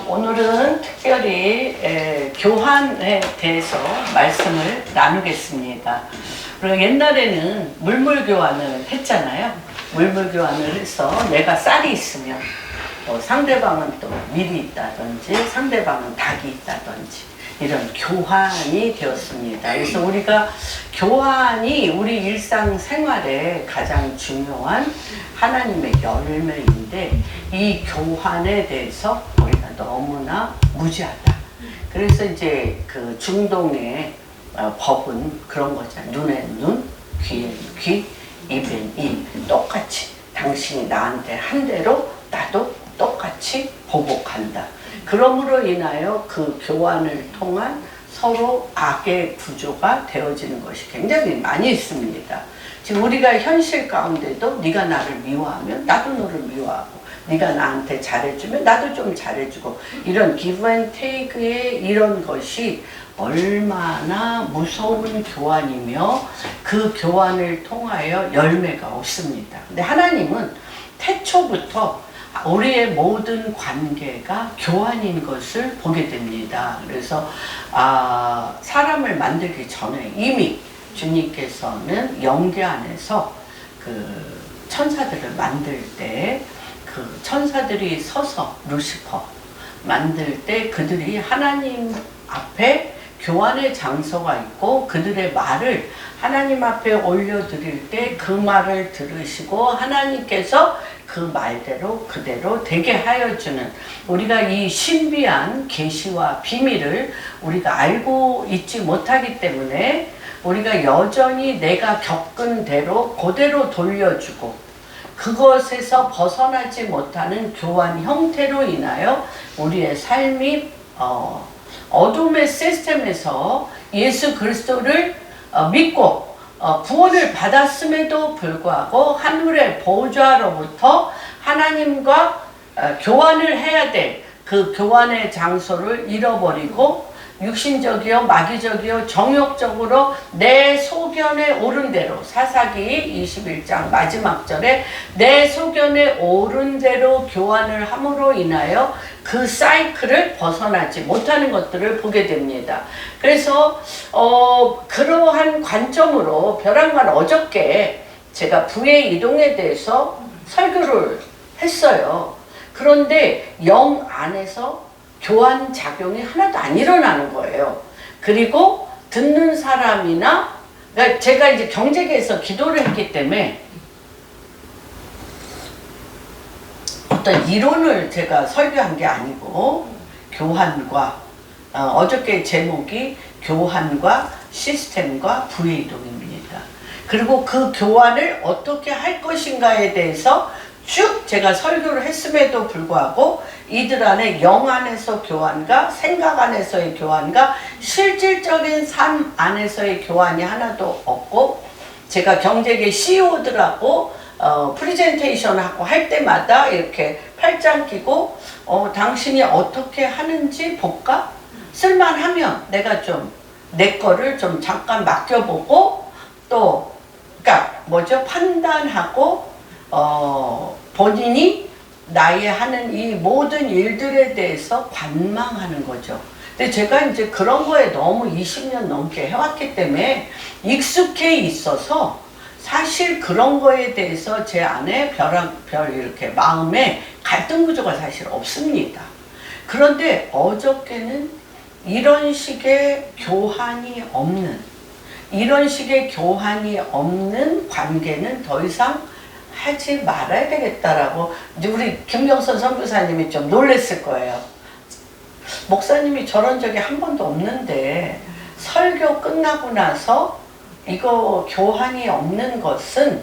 오늘은 특별히 교환에 대해서 말씀을 나누겠습니다. 그리고 옛날에는 물물 교환을 했잖아요. 물물 교환을 해서 내가 쌀이 있으면 상대방은 또 밀이 있다든지 상대방은 닭이 있다든지 이런 교환이 되었습니다. 그래서 우리가 교환이 우리 일상생활에 가장 중요한 하나님의 열매인데 이 교환에 대해서 우리가 너무나 무지하다. 그래서 이제 그 중동의 법은 그런 거잖아요. 눈엔 눈, 귀엔 귀, 입엔 입. 똑같이 당신이 나한테 한 대로 나도 똑같이 보복한다. 그러므로 인하여 그 교환을 통한 서로 악의 구조가 되어지는 것이 굉장히 많이 있습니다. 지금 우리가 현실 가운데도 네가 나를 미워하면 나도 너를 미워하고 네가 나한테 잘해주면 나도 좀 잘해주고 이런 give and take의 이런 것이 얼마나 무서운 교환이며 그 교환을 통하여 열매가 없습니다. 근데 하나님은 태초부터 우리의 모든 관계가 교환인 것을 보게 됩니다. 그래서 사람을 만들기 전에 이미 주님께서는 영계 안에서 그 천사들을 만들 때 그 천사들이 서서 루시퍼 만들 때 그들이 하나님 앞에 교환의 장소가 있고 그들의 말을 하나님 앞에 올려드릴 때 그 말을 들으시고 하나님께서 그 말대로 그대로 되게 하여 주는 우리가 이 신비한 계시와 비밀을 우리가 알고 있지 못하기 때문에 우리가 여전히 내가 겪은 대로 그대로 돌려주고 그것에서 벗어나지 못하는 교환 형태로 인하여 우리의 삶이 어둠의 시스템에서 예수 그리스도를 믿고 구원을 받았음에도 불구하고 하늘의 보좌로부터 하나님과 교환을 해야 될 그 교환의 장소를 잃어버리고 육신적이요 마귀적이요 정욕적으로 내 소견에 오른 대로 사사기 21장 마지막 절에 내 소견에 오른 대로 교환을 함으로 인하여 그 사이클을 벗어나지 못하는 것들을 보게 됩니다. 그래서 그러한 관점으로 벼랑간 어저께 제가 부의 이동에 대해서 설교를 했어요. 그런데 영 안에서 교환 작용이 하나도 안 일어나는 거예요. 그리고 듣는 사람이나 그러니까 제가 이제 경제계에서 기도를 했기 때문에 어떤 이론을 제가 설교한 게 아니고 교환과 어저께 제목이 교환과 시스템과 부의 이동입니다. 그리고 그 교환을 어떻게 할 것인가에 대해서 쭉 제가 설교를 했음에도 불구하고 이들 안에 영 안에서 교환과 생각 안에서의 교환과 실질적인 삶 안에서의 교환이 하나도 없고 제가 경제계 CEO들하고 프리젠테이션 하고 할 때마다 이렇게 팔짱 끼고 당신이 어떻게 하는지 볼까? 쓸만하면 내가 좀 내 거를 좀 잠깐 맡겨보고 또 그러니까 뭐죠? 판단하고 본인이 나의 하는 이 모든 일들에 대해서 관망하는 거죠. 근데 제가 이제 그런 거에 너무 20년 넘게 해왔기 때문에 익숙해 있어서 사실 그런 거에 대해서 제 안에 별 이렇게 마음에 갈등 구조가 사실 없습니다. 그런데 어저께는 이런 식의 교환이 없는 관계는 더 이상 하지 말아야 되겠다라고 우리 김경선 선교사님이 좀 놀랬을 거예요. 목사님이 저런 적이 한 번도 없는데 설교 끝나고 나서 이거 교환이 없는 것은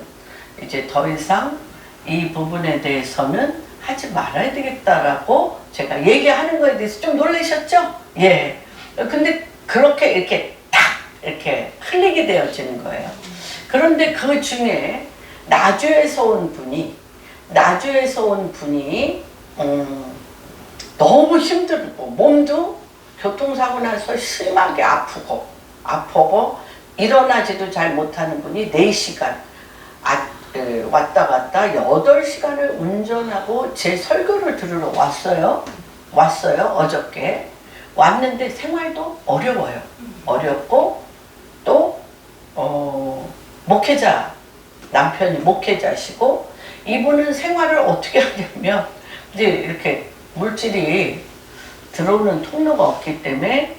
이제 더 이상 이 부분에 대해서는 하지 말아야 되겠다라고 제가 얘기하는 거에 대해서 좀 놀라셨죠? 예. 근데 그렇게 이렇게 딱 이렇게 흘리게 되어지는 거예요. 그런데 그 중에 나주에서 온 분이 너무 힘들고 몸도 교통사고 나서 심하게 아프고 일어나지도 잘 못하는 분이 4시간 왔다 갔다 8시간을 운전하고 제 설교를 들으러 왔어요. 어저께. 왔는데 생활도 어려워요. 어렵고 또 목회자, 남편이 목회자시고 이분은 생활을 어떻게 하냐면 이제 이렇게 물질이 들어오는 통로가 없기 때문에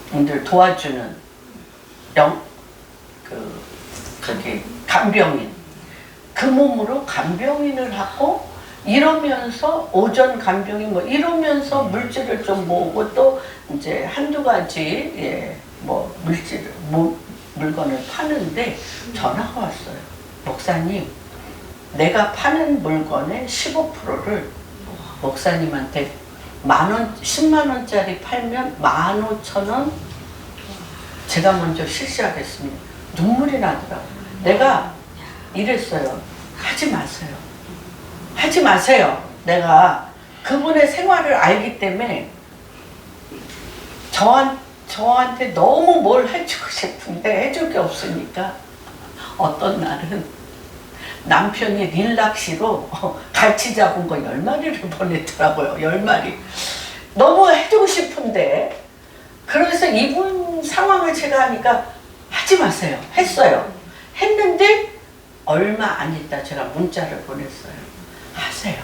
분들 도와주는 간병인, 그 몸으로 간병인을 하고 이러면서 오전 간병인 이러면서 물질을 좀 모으고 또 이제 한두 가지 물건을 파는데 전화가 왔어요. 목사님, 내가 파는 물건의 15%를 목사님한테 10만원짜리 팔면 15,000원 제가 먼저 실시하겠습니다. 눈물이 나더라고요. 내가 이랬어요. 하지 마세요. 내가 그분의 생활을 알기 때문에 저한테 너무 뭘 해주고 싶은데 해줄 게 없으니까 어떤 날은 남편이 릴락시로 갈치 잡은 거 10마리를 보냈더라고요. 10마리. 너무 해주고 싶은데 그래서 이분 상황을 제가 하니까 하지 마세요. 했어요. 했는데 얼마 안 있다 제가 문자를 보냈어요. 하세요.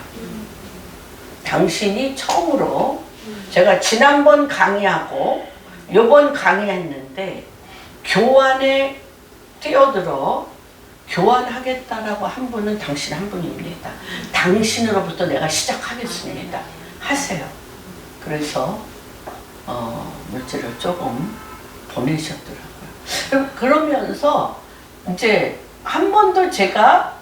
당신이 처음으로 제가 지난번 강의하고 요번 강의했는데 교환에 뛰어들어 교환하겠다라고 한 분은 당신 한 분입니다. 당신으로부터 내가 시작하겠습니다. 하세요. 그래서 물질을 조금 보내셨더라고요. 그러면서 이제 한 번도 제가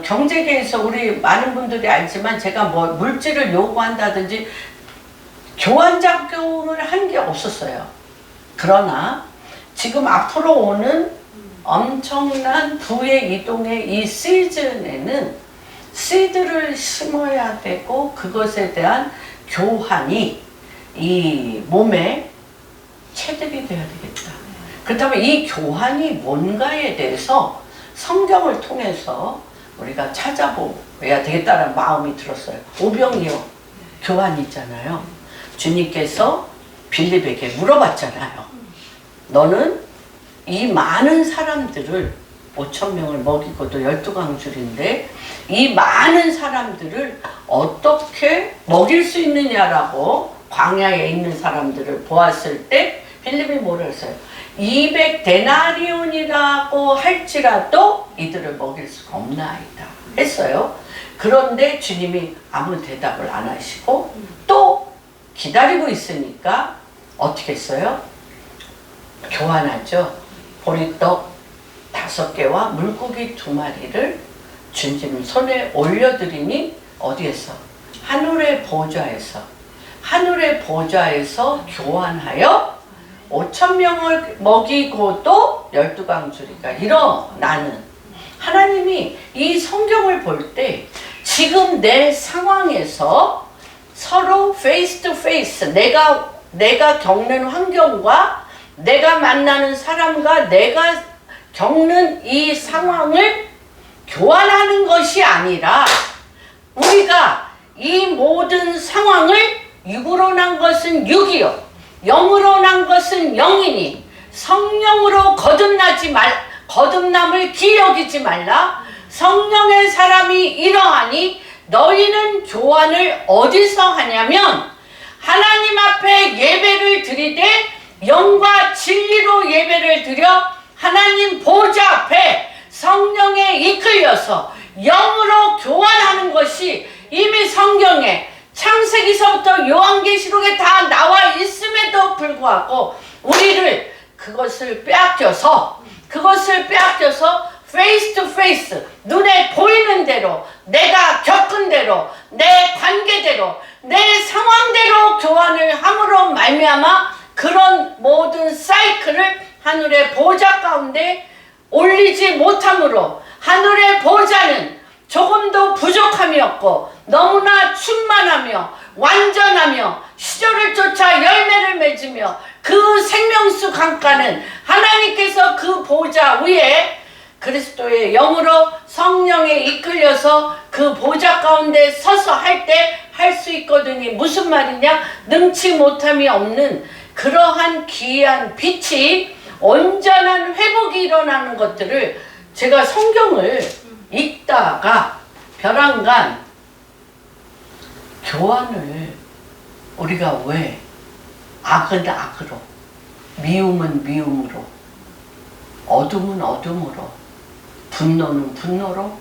경제계에서 우리 많은 분들이 알지만 제가 뭐 물질을 요구한다든지 교환 작용을 한 게 없었어요. 그러나 지금 앞으로 오는 엄청난 부의 이동의 이 시즌에는 씨드를 심어야 되고 그것에 대한 교환이 이 몸에 체득이 돼야 되겠다. 그렇다면 이 교환이 뭔가에 대해서 성경을 통해서 우리가 찾아봐야 되겠다는 마음이 들었어요. 오병이어 교환이 있잖아요. 주님께서 빌립에게 물어봤잖아요. 너는 이 많은 사람들을 5,000명을 먹이고도 12광줄인데 이 많은 사람들을 어떻게 먹일 수 있느냐라고 광야에 있는 사람들을 보았을 때 빌립이 뭐라 했어요? 200데나리온이라고 할지라도 이들을 먹일 수가 없나이다 했어요. 그런데 주님이 아무 대답을 안 하시고 또 기다리고 있으니까 어떻게 했어요? 교환하죠. 보리떡 5개와 물고기 2마리를 주님 손에 올려드리니 어디에서? 하늘의 보좌에서 교환하여 5,000명을 먹이고도 12광줄이가 일어나는 하나님이 이 성경을 볼 때 지금 내 상황에서 서로 페이스 투 페이스 내가 겪는 환경과 내가 만나는 사람과 내가 겪는 이 상황을 교환하는 것이 아니라 우리가 이 모든 상황을 육으로 난 것은 육이요 영으로 난 것은 영이니 성령으로 거듭남을 기여기지 말라. 성령의 사람이 이러하니 너희는 교환을 어디서 하냐면 하나님 앞에 예배를 드리되 영과 진리로 예배를 드려 하나님 보좌 앞에 성령에 이끌려서 영으로 교환하는 것이 이미 성경에 창세기서부터 요한계시록에 다 나와 있음에도 불구하고 우리를 그것을 빼앗겨서 페이스 투 페이스 눈에 보이는 대로 내가 겪은 대로 내 관계대로 내 상황대로 교환을 함으로 말미암아 그런 모든 사이클을 하늘의 보좌 가운데 올리지 못함으로 하늘의 보좌는 조금도 부족함이 없고 너무나 충만하며 완전하며 시절을 쫓아 열매를 맺으며 그 생명수 강가는 하나님께서 그 보좌 위에 그리스도의 영으로 성령에 이끌려서 그 보좌 가운데 서서 할 때 할 수 있거든요. 무슨 말이냐? 능치 못함이 없는 그러한 귀한 빛이 온전한 회복이 일어나는 것들을 제가 성경을 읽다가 벼랑간 교환을 우리가 왜 악은 악으로, 미움은 미움으로, 어둠은 어둠으로, 분노는 분노로,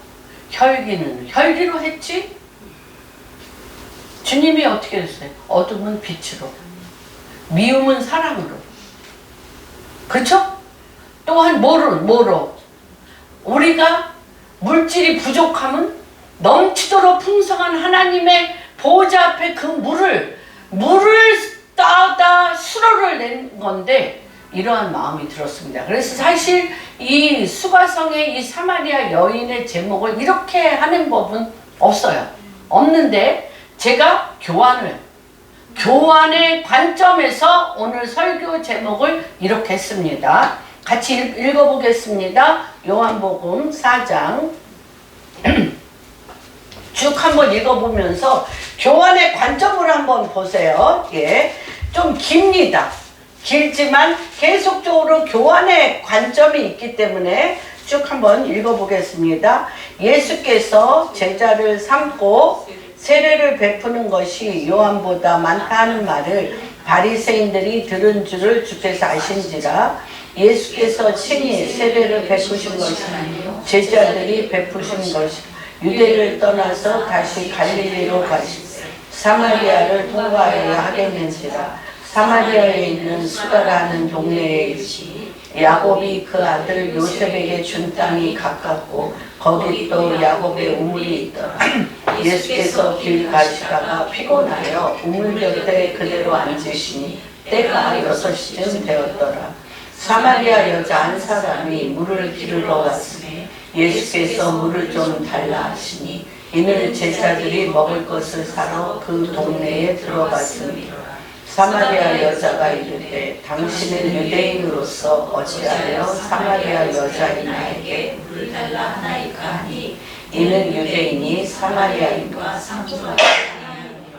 혈기는 혈기로 했지? 주님이 어떻게 했어요? 어둠은 빛으로, 미움은 사랑으로. 그렇죠? 또한 뭐로? 우리가 물질이 부족하면 넘치도록 풍성한 하나님의 보좌 앞에 그 물을 따다 수로를 낸 건데 이러한 마음이 들었습니다. 그래서 사실 이 수가성의 이 사마리아 여인의 제목을 이렇게 하는 법은 없어요. 없는데 제가 교환의 관점에서 오늘 설교 제목을 이렇게 했습니다. 같이 읽어보겠습니다. 요한복음 4장 쭉 한번 읽어보면서 교환의 관점으로 한번 보세요. 예, 좀 깁니다. 길지만 계속적으로 교환의 관점이 있기 때문에 쭉 한번 읽어보겠습니다. 예수께서 제자를 삼고 세례를 베푸는 것이 요한보다 많다는 말을 바리새인들이 들은 줄을 주께서 아신지라. 예수께서 친히 세례를 베푸신 것이 제자들이 베푸신 것이 유대를 떠나서 다시 갈릴리로 가시고 사마리아를 통과하여 하겠는지라. 사마리아에 있는 수가라는 동네에 있지. 야곱이 그 아들 요셉에게 준 땅이 가깝고 거기 또 야곱의 우물이 있더라. 예수께서 길 가시다가 피곤하여 우물 곁에 그대로 앉으시니 때가 6시쯤 되었더라. 사마리아 여자 한 사람이 물을 기르러 왔으니 예수께서 물을 좀 달라 하시니 이는 제자들이 먹을 것을 사러 그 동네에 들어갔으니 사마리아 여자가 이르되 당신은 유대인으로서 어찌하여 사마리아 여자인 나에게 물을 달라 하나이까 하니 이는 유대인이 사마리아인과 상종하지 아니하느니라.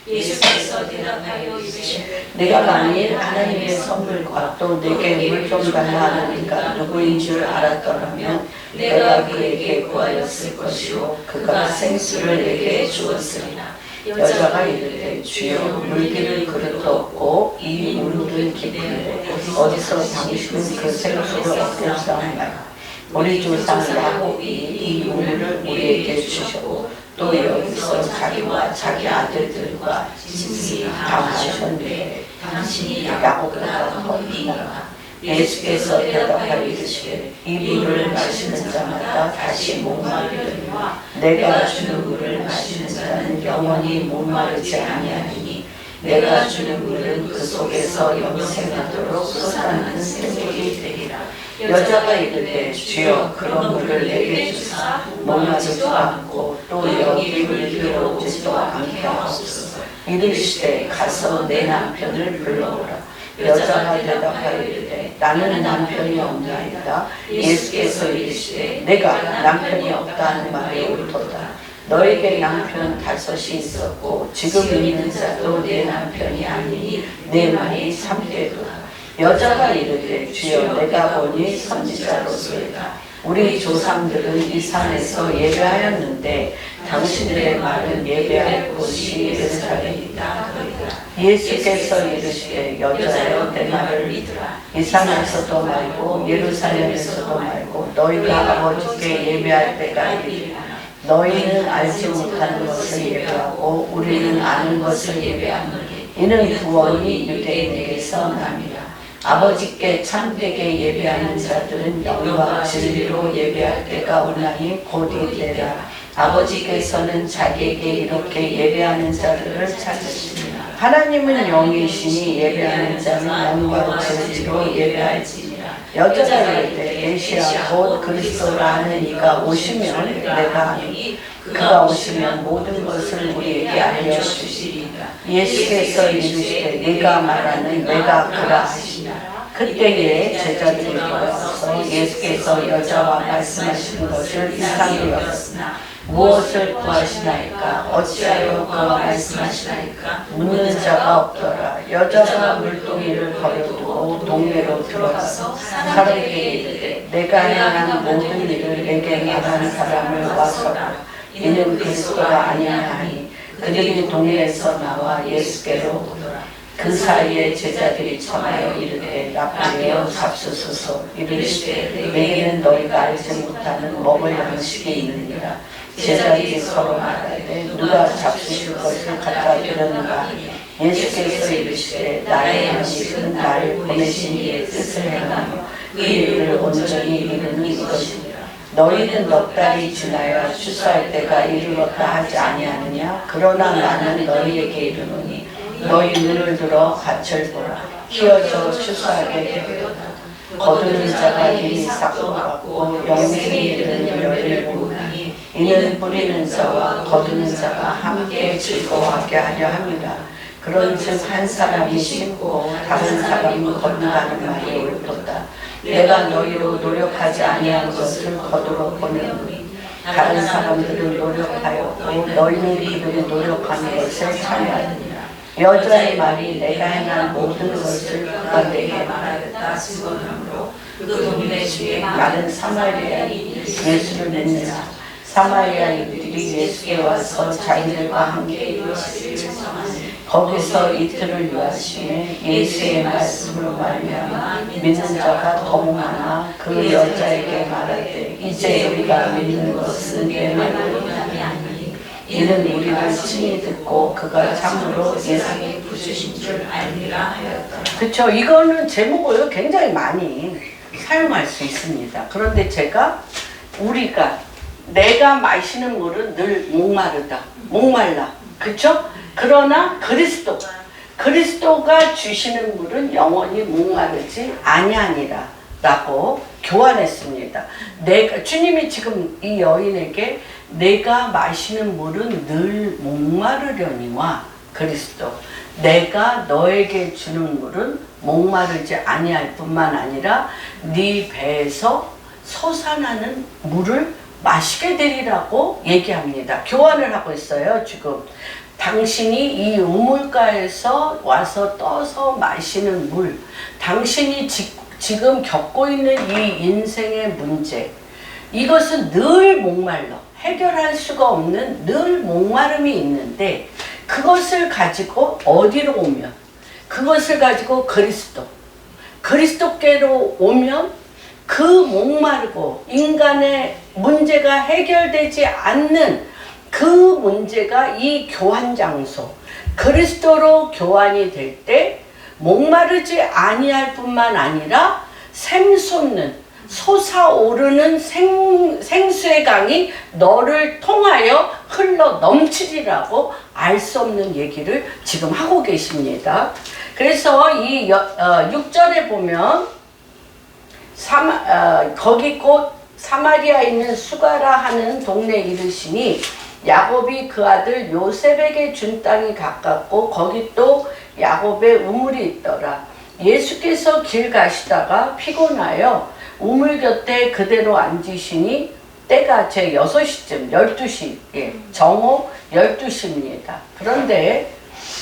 예수께서 대답하여 이르시되 내가 만일 하나님의 선물과 또 내게 물 좀 달라 하는 이가 누구인 줄 알았더라면 내가 그에게 구하였을 것이요 그가 생수를 내게 주었으리라. 여자가 이르되 주여 물기를 그릇도 없고 이 물은 깊은데 어디서 당신은 그 생수를 얻겠사옵나이까. 우리 조상 야곱이 이 물을 우리에게 주셨고 또 여기서 자기와 자기 아들들과 짐승이 당하셨는데 당신이 야곱보다 더 이인가. 예수께서 대답하여 이르시되 이 물을 마시는 자마다 다시 목마르리니와 내가 주는 물을 마시는 자는 영원히 목마르지 아니하리니 내가 주는 물은 그 속에서 영생하도록 솟아나는 샘물이 되리라. 여자가 이르되 주여 그런 물을 내게 주사 목마르지도 않고 또 여기 물기로 오지도 않게 하옵소서. 이르시되 가서 내 남편을 불러오라. 여자가 대답하여 이르되 나는 남편이 없나이다. 예수께서 이르시되 내가 남편이 없다는 말이 옳도다. 너에게 남편 5이 있었고 지금 있는 자도 내 남편이 아니니 내 말이 참되도다. 여자가 이르되 주여 내가 보니 선지자로소이다. 우리 조상들은 이 산에서 예배하였는데 당신들의 말은 예배할 곳이 예루살렘이다. 예수께서 이르시되 여자여 내 말을 믿으라. 이 산에서도 말고 예루살렘에서도 말고 너희가 아버지께 예배할 때가 이르리라. 너희는 알지 못하는 것을 예배하고 우리는 아는 것을 예배하노니 이는 구원이 유대인에게서 남이라. 아버지께 참되게 예배하는 자들은 영과 진리로 예배할 때가 오나니 곧 이때라. 아버지께서는 자기에게 이렇게 예배하는 자들을 찾으시니라. 하나님은 영이시니 예배하는 자는 영과 진리로 예배할지니라. 여자가 이르되 메시아 곧 그리스도라 하는 이가 오시면 내가 아니 그가 오시면 모든 것을 우리에게 알려주시리라. 예수께서 이르시되 네가 말하는 내가 그라 하시니라. 그때에 제자들이 돌아와서 예수께서 여자와 말씀하신 것을 이상히 여겼으나 무엇을 구하시나이까? 어찌하여 그와 말씀하시나이까? 묻는 자가 없더라. 여자가 물동이를 버려두고 동네로 들어가서 사람에게 이르되 내가 행한 모든 일을 내게 말하는 사람을 와서라. 이는 그리스도가 아니냐 하니 그들이 동네에서 나와 예수께로 오더라. 그 사이에 제자들이 청하여 이르되 라삐여 잡수소서. 이르시되 내게는 너희가 알지 못하는 먹을 양식이 있느니라. 제자들이 서로 말하되 누가 잡수실 것을 갖다 드렸는가. 예수께서 이르시되 나의 양식은 나를 보내신 이의 뜻을 행하며 그 일을 온전히 이루는 이것이니라. 너희는 넉 달이 지나야 추수할 때가 이르렀다 하지 아니하느냐. 그러나 나는 너희에게 이르노니 너희 눈을 들어 밭을 보라. 키워져 추수하게 되었다. 거두는 자가 이미 싹도 같고 영생에 이르는 열매를 보나니 이는 뿌리는 자와 거두는 자가 함께 즐거워하게 하려 함이라. 그런즉 한 사람이 심고 다른 사람이 거둔다는 말이 옳도다. 내가 너희로 노력하지 아니한 것을 거두러 보내노니 다른 사람들을 노력하였고 너희는 그들이 노력하는 것을 참여하느니라. 여자의 말이 내가 행한 모든 것을 그가 내게 말하였다 증언하므로 그 동네 중에 많은 사마리아인이 예수를 믿느라. 사마리아인들이 예수께 와서 자기들과 함께 이루어지기를 청하니 거기서 이틀을 유하심에 예수의 말씀으로 말미암아 믿는 자가 더욱 많아 그 여자에게 말하되 이제 우리가 믿는 것은 내 말로 인함이 아니니 이는 우리가 친히 듣고 그가 참으로 예수의 부르신 줄 알리라 하였더라. 그렇죠. 이거는 제목을 굉장히 많이 사용할 수 있습니다. 그런데 우리가 내가 마시는 물은 늘 목말라. 그렇죠? 그러나 그리스도가 주시는 물은 영원히 목마르지 아니하니라 라고 교환했습니다. 주님이 지금 이 여인에게 내가 마시는 물은 늘 목마르려니와 그리스도 내가 너에게 주는 물은 목마르지 아니할 뿐만 아니라 네 배에서 솟아나는 물을 마시게 되리라고 얘기합니다. 교환을 하고 있어요. 지금 당신이 이 우물가에서 와서 떠서 마시는 물, 당신이 지금 겪고 있는 이 인생의 문제, 이것은 늘 목말라 해결할 수가 없는 늘 목마름이 있는데 그것을 가지고 어디로 오면 그것을 가지고 그리스도께로 오면 그 목마르고 인간의 문제가 해결되지 않는 그 문제가 이 교환 장소 그리스도로 교환이 될 때 목마르지 아니할 뿐만 아니라 샘솟는 솟아오르는 생수의 강이 너를 통하여 흘러 넘치리라고 알 수 없는 얘기를 지금 하고 계십니다. 그래서 이 6절에 보면 거기 곧 사마리아에 있는 수가라 하는 동네에 이르시니 야곱이 그 아들 요셉에게 준 땅이 가깝고 거기 또 야곱의 우물이 있더라. 예수께서 길 가시다가 피곤하여 우물 곁에 그대로 앉으시니 때가 제 6시쯤 12시 정오 12시입니다. 그런데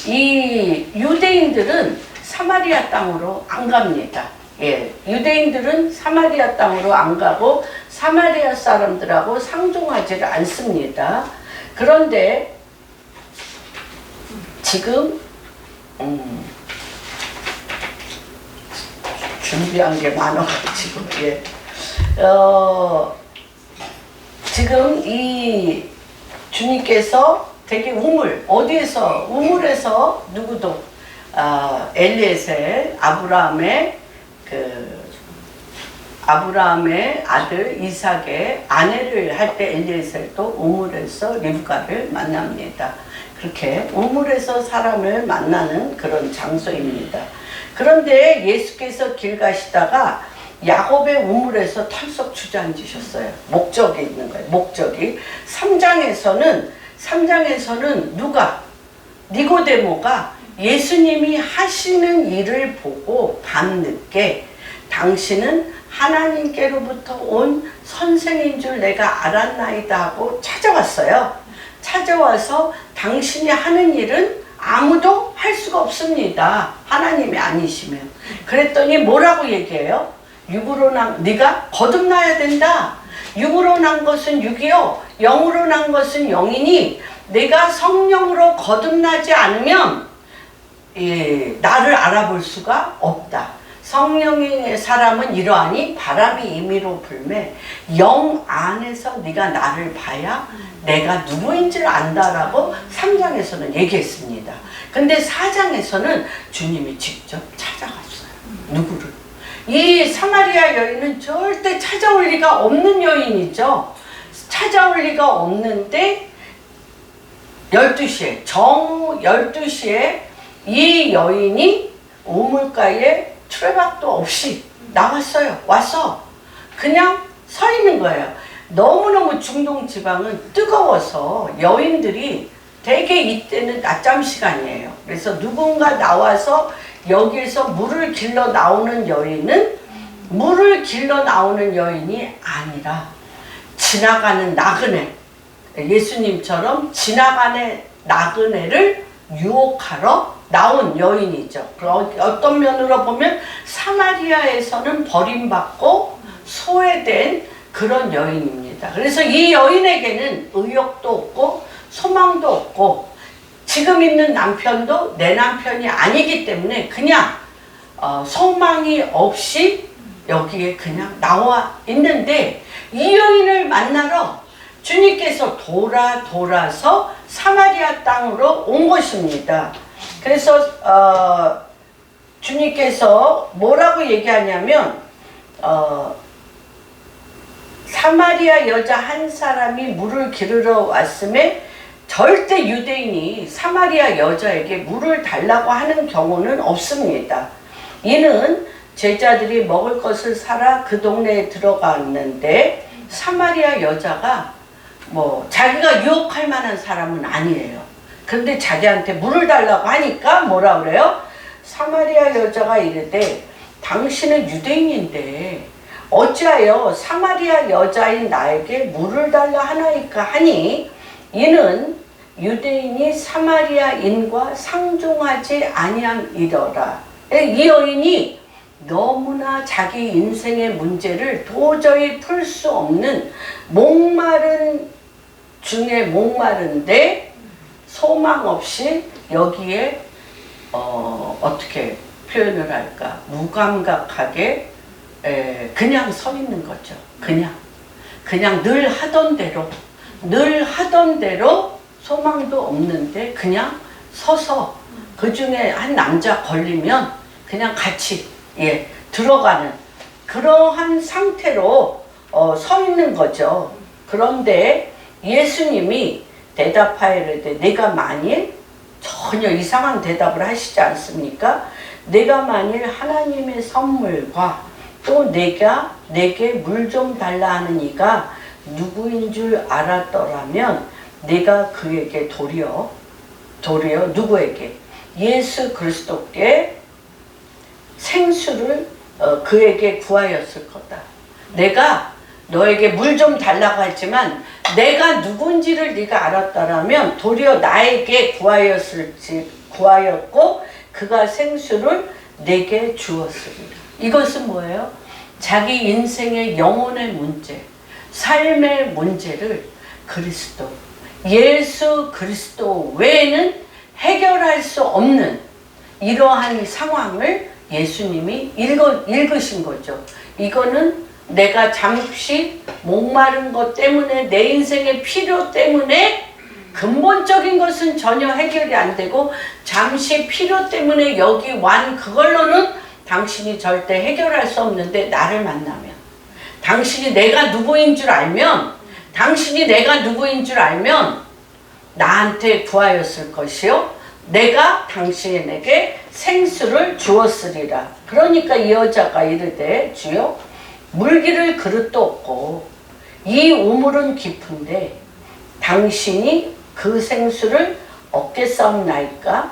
이 유대인들은 사마리아 땅으로 안 갑니다. 유대인들은 사마리아 땅으로 안 가고 사마리아 사람들하고 상종하지를 않습니다. 그런데 지금 준비한 게 많아가지고 지금 이 주님께서 되게 우물에서 누구도 엘리에셀 아브라함의 아들 이삭의 아내를 할 때 엘리에셀도 우물에서 리브가를 만납니다. 그렇게 우물에서 사람을 만나는 그런 장소입니다. 그런데 예수께서 길 가시다가 야곱의 우물에서 털썩 주저앉으셨어요. 목적이 있는 거예요. 목적이. 3장에서는 누가? 니고데모가 예수님이 하시는 일을 보고 밤늦게 당신은 하나님께로부터 온 선생인 줄 내가 알았나이다 하고 찾아왔어요. 찾아와서 당신이 하는 일은 아무도 할 수가 없습니다. 하나님이 아니시면. 그랬더니 뭐라고 얘기해요? 육으로 네가 거듭나야 된다. 육으로 난 것은 육이요 영으로 난 것은 영이니 내가 성령으로 거듭나지 않으면 나를 알아볼 수가 없다. 성령의 사람은 이러하니 바람이 임의로 불매 영 안에서 네가 나를 봐야 내가 누구인지를 안다라고 3장에서는 얘기했습니다. 근데 4장에서는 주님이 직접 찾아갔어요. 누구를? 이 사마리아 여인은 절대 찾아올 리가 없는 여인이죠. 찾아올 리가 없는데 12시에 정 12시에 이 여인이 우물가에 출애박도 없이 나왔어요. 와서 그냥 서 있는 거예요. 너무너무 중동 지방은 뜨거워서 여인들이 되게 이때는 낮잠 시간이에요. 그래서 누군가 나와서 여기에서 물을 길러 나오는 여인은 물을 길러 나오는 여인이 아니라 지나가는 나그네, 예수님처럼 지나가는 나그네를 유혹하러 나온 여인이죠. 어떤 면으로 보면 사마리아에서는 버림받고 소외된 그런 여인입니다. 그래서 이 여인에게는 의욕도 없고 소망도 없고 지금 있는 남편도 내 남편이 아니기 때문에 그냥 소망이 없이 여기에 그냥 나와 있는데 이 여인을 만나러 주님께서 돌아서 사마리아 땅으로 온 것입니다. 그래서 주님께서 뭐라고 얘기하냐면 사마리아 여자 한 사람이 물을 기르러 왔음에 절대 유대인이 사마리아 여자에게 물을 달라고 하는 경우는 없습니다. 이는 제자들이 먹을 것을 사러 그 동네에 들어갔는데 사마리아 여자가 자기가 유혹할 만한 사람은 아니에요. 근데 자기한테 물을 달라고 하니까 뭐라 그래요? 사마리아 여자가 이르되 당신은 유대인인데 어찌하여 사마리아 여자인 나에게 물을 달라 하나이까 하니 이는 유대인이 사마리아인과 상종하지 아니함이더라. 이 여인이 너무나 자기 인생의 문제를 도저히 풀 수 없는 목마른 중에 목마른데 소망 없이 여기에 어떻게 표현을 할까? 무감각하게 그냥 서 있는 거죠. 그냥 늘 하던 대로 소망도 없는데 그냥 서서 그 중에 한 남자 걸리면 그냥 같이 들어가는 그러한 상태로 서 있는 거죠. 그런데 예수님이 대답하이르되 내가 만일 전혀 이상한 대답을 하시지 않습니까? 내가 만일 하나님의 선물과 또 내게 물 좀 달라 하는 이가 누구인 줄 알았더라면 내가 그에게 도리어 누구에게? 예수 그리스도께 생수를 그에게 구하였을 거다. 내가 너에게 물 좀 달라고 했지만 내가 누군지를 네가 알았더라면 도리어 나에게 구하였고 그가 생수를 내게 주었으리라. 이것은 뭐예요? 자기 인생의 영혼의 문제, 삶의 문제를 예수 그리스도 외에는 해결할 수 없는 이러한 상황을 예수님이 읽으신 거죠. 이거는 내가 잠시 목마른 것 때문에 내 인생의 필요 때문에 근본적인 것은 전혀 해결이 안 되고 잠시 필요 때문에 여기 완 그걸로는 당신이 절대 해결할 수 없는데 나를 만나면 당신이 내가 누구인 줄 알면 나한테 구하였을 것이요 내가 당신에게 생수를 주었으리라. 그러니까 이 여자가 이르되 주여 물기를 그릇도 없고 이 우물은 깊은데 당신이 그 생수를 얻겠사옵나이까?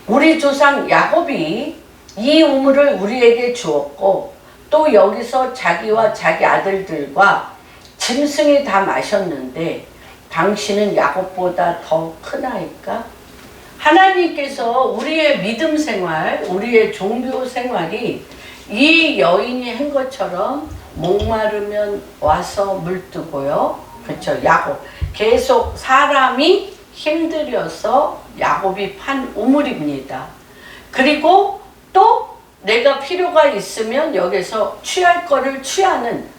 우리 조상 야곱이 이 우물을 우리에게 주었고 또 여기서 자기와 자기 아들들과 짐승이 다 마셨는데 당신은 야곱보다 더 크나이까? 하나님께서 우리의 믿음 생활, 우리의 종교 생활이 이 여인이 한 것처럼 목마르면 와서 물 뜨고요. 그렇죠. 야곱. 계속 사람이 힘들여서 야곱이 판 우물입니다. 그리고 또 내가 필요가 있으면 여기서 취할 거를 취하는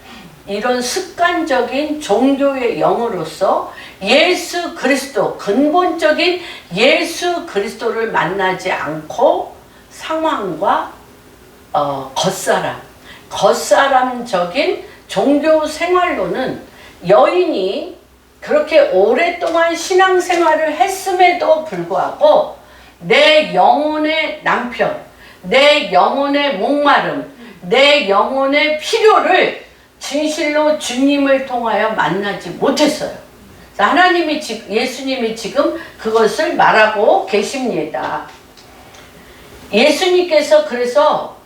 이런 습관적인 종교의 영으로서 예수 그리스도, 근본적인 예수 그리스도를 만나지 않고 상황과 겉사람적인 종교 생활로는 여인이 그렇게 오랫동안 신앙생활을 했음에도 불구하고 내 영혼의 남편, 내 영혼의 목마름, 내 영혼의 필요를 진실로 주님을 통하여 만나지 못했어요. 하나님이 예수님이 지금 그것을 말하고 계십니다. 예수님께서 그래서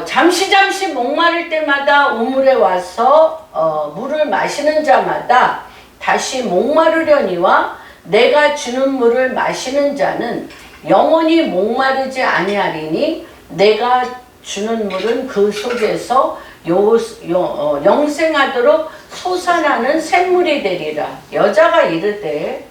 잠시 목마를 때마다 우물에 와서 물을 마시는 자마다 다시 목마르려니와 내가 주는 물을 마시는 자는 영원히 목마르지 아니하리니 내가 주는 물은 그 속에서 영생하도록 솟아나는 샘물이 되리라. 여자가 이르되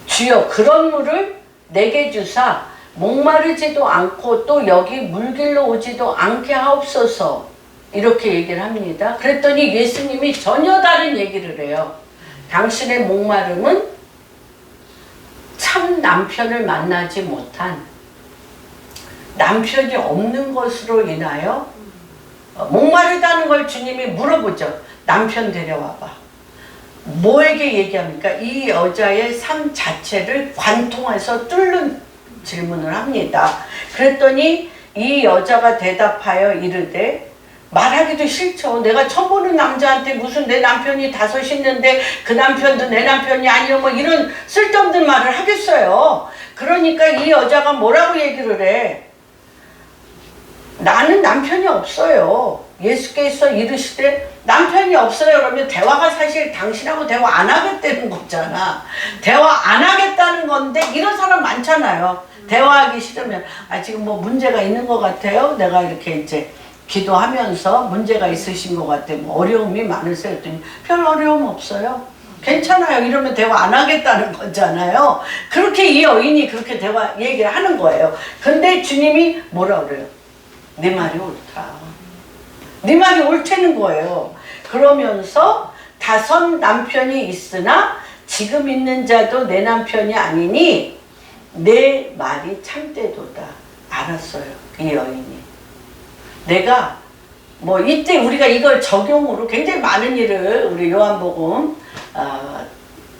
주여 그런 물을 내게 주사 목마르지도 않고 또 여기 물길로 오지도 않게 하옵소서. 이렇게 얘기를 합니다. 그랬더니 예수님이 전혀 다른 얘기를 해요. 당신의 목마름은 참 남편을 만나지 못한 남편이 없는 것으로 인하여 목마르다는 걸 주님이 물어보죠. 남편 데려와봐. 뭐에게 얘기합니까? 이 여자의 삶 자체를 관통해서 뚫는 질문을 합니다. 그랬더니 이 여자가 대답하여 이르되 말하기도 싫죠. 내가 처음 보는 남자한테 무슨 내 남편이 5 있는데 그 남편도 내 남편이 아니요 뭐 이런 쓸데없는 말을 하겠어요. 그러니까 이 여자가 뭐라고 얘기를 해? 나는 남편이 없어요. 예수께서 이르시되 남편이 없어요. 그러면 대화가 사실 당신하고 대화 안 하겠다는 거잖아. 대화 안 하겠다는 건데 이런 사람 많잖아요. 대화하기 싫으면 지금 뭐 문제가 있는 것 같아요. 내가 이렇게 이제 기도하면서 문제가 있으신 것 같아요. 뭐 어려움이 많으세요. 했더니 별 어려움 없어요. 괜찮아요. 이러면 대화 안 하겠다는 거잖아요. 그렇게 이 여인이 그렇게 대화 얘기를 하는 거예요. 근데 주님이 뭐라 그래요? 네 말이 옳다. 네 말이 옳다는 거예요. 그러면서 5 남편이 있으나 지금 있는 자도 내 남편이 아니니 내 말이 참되도다. 알았어요. 이 여인이. 내가 뭐 이때 우리가 이걸 적용으로 굉장히 많은 일을 우리 요한복음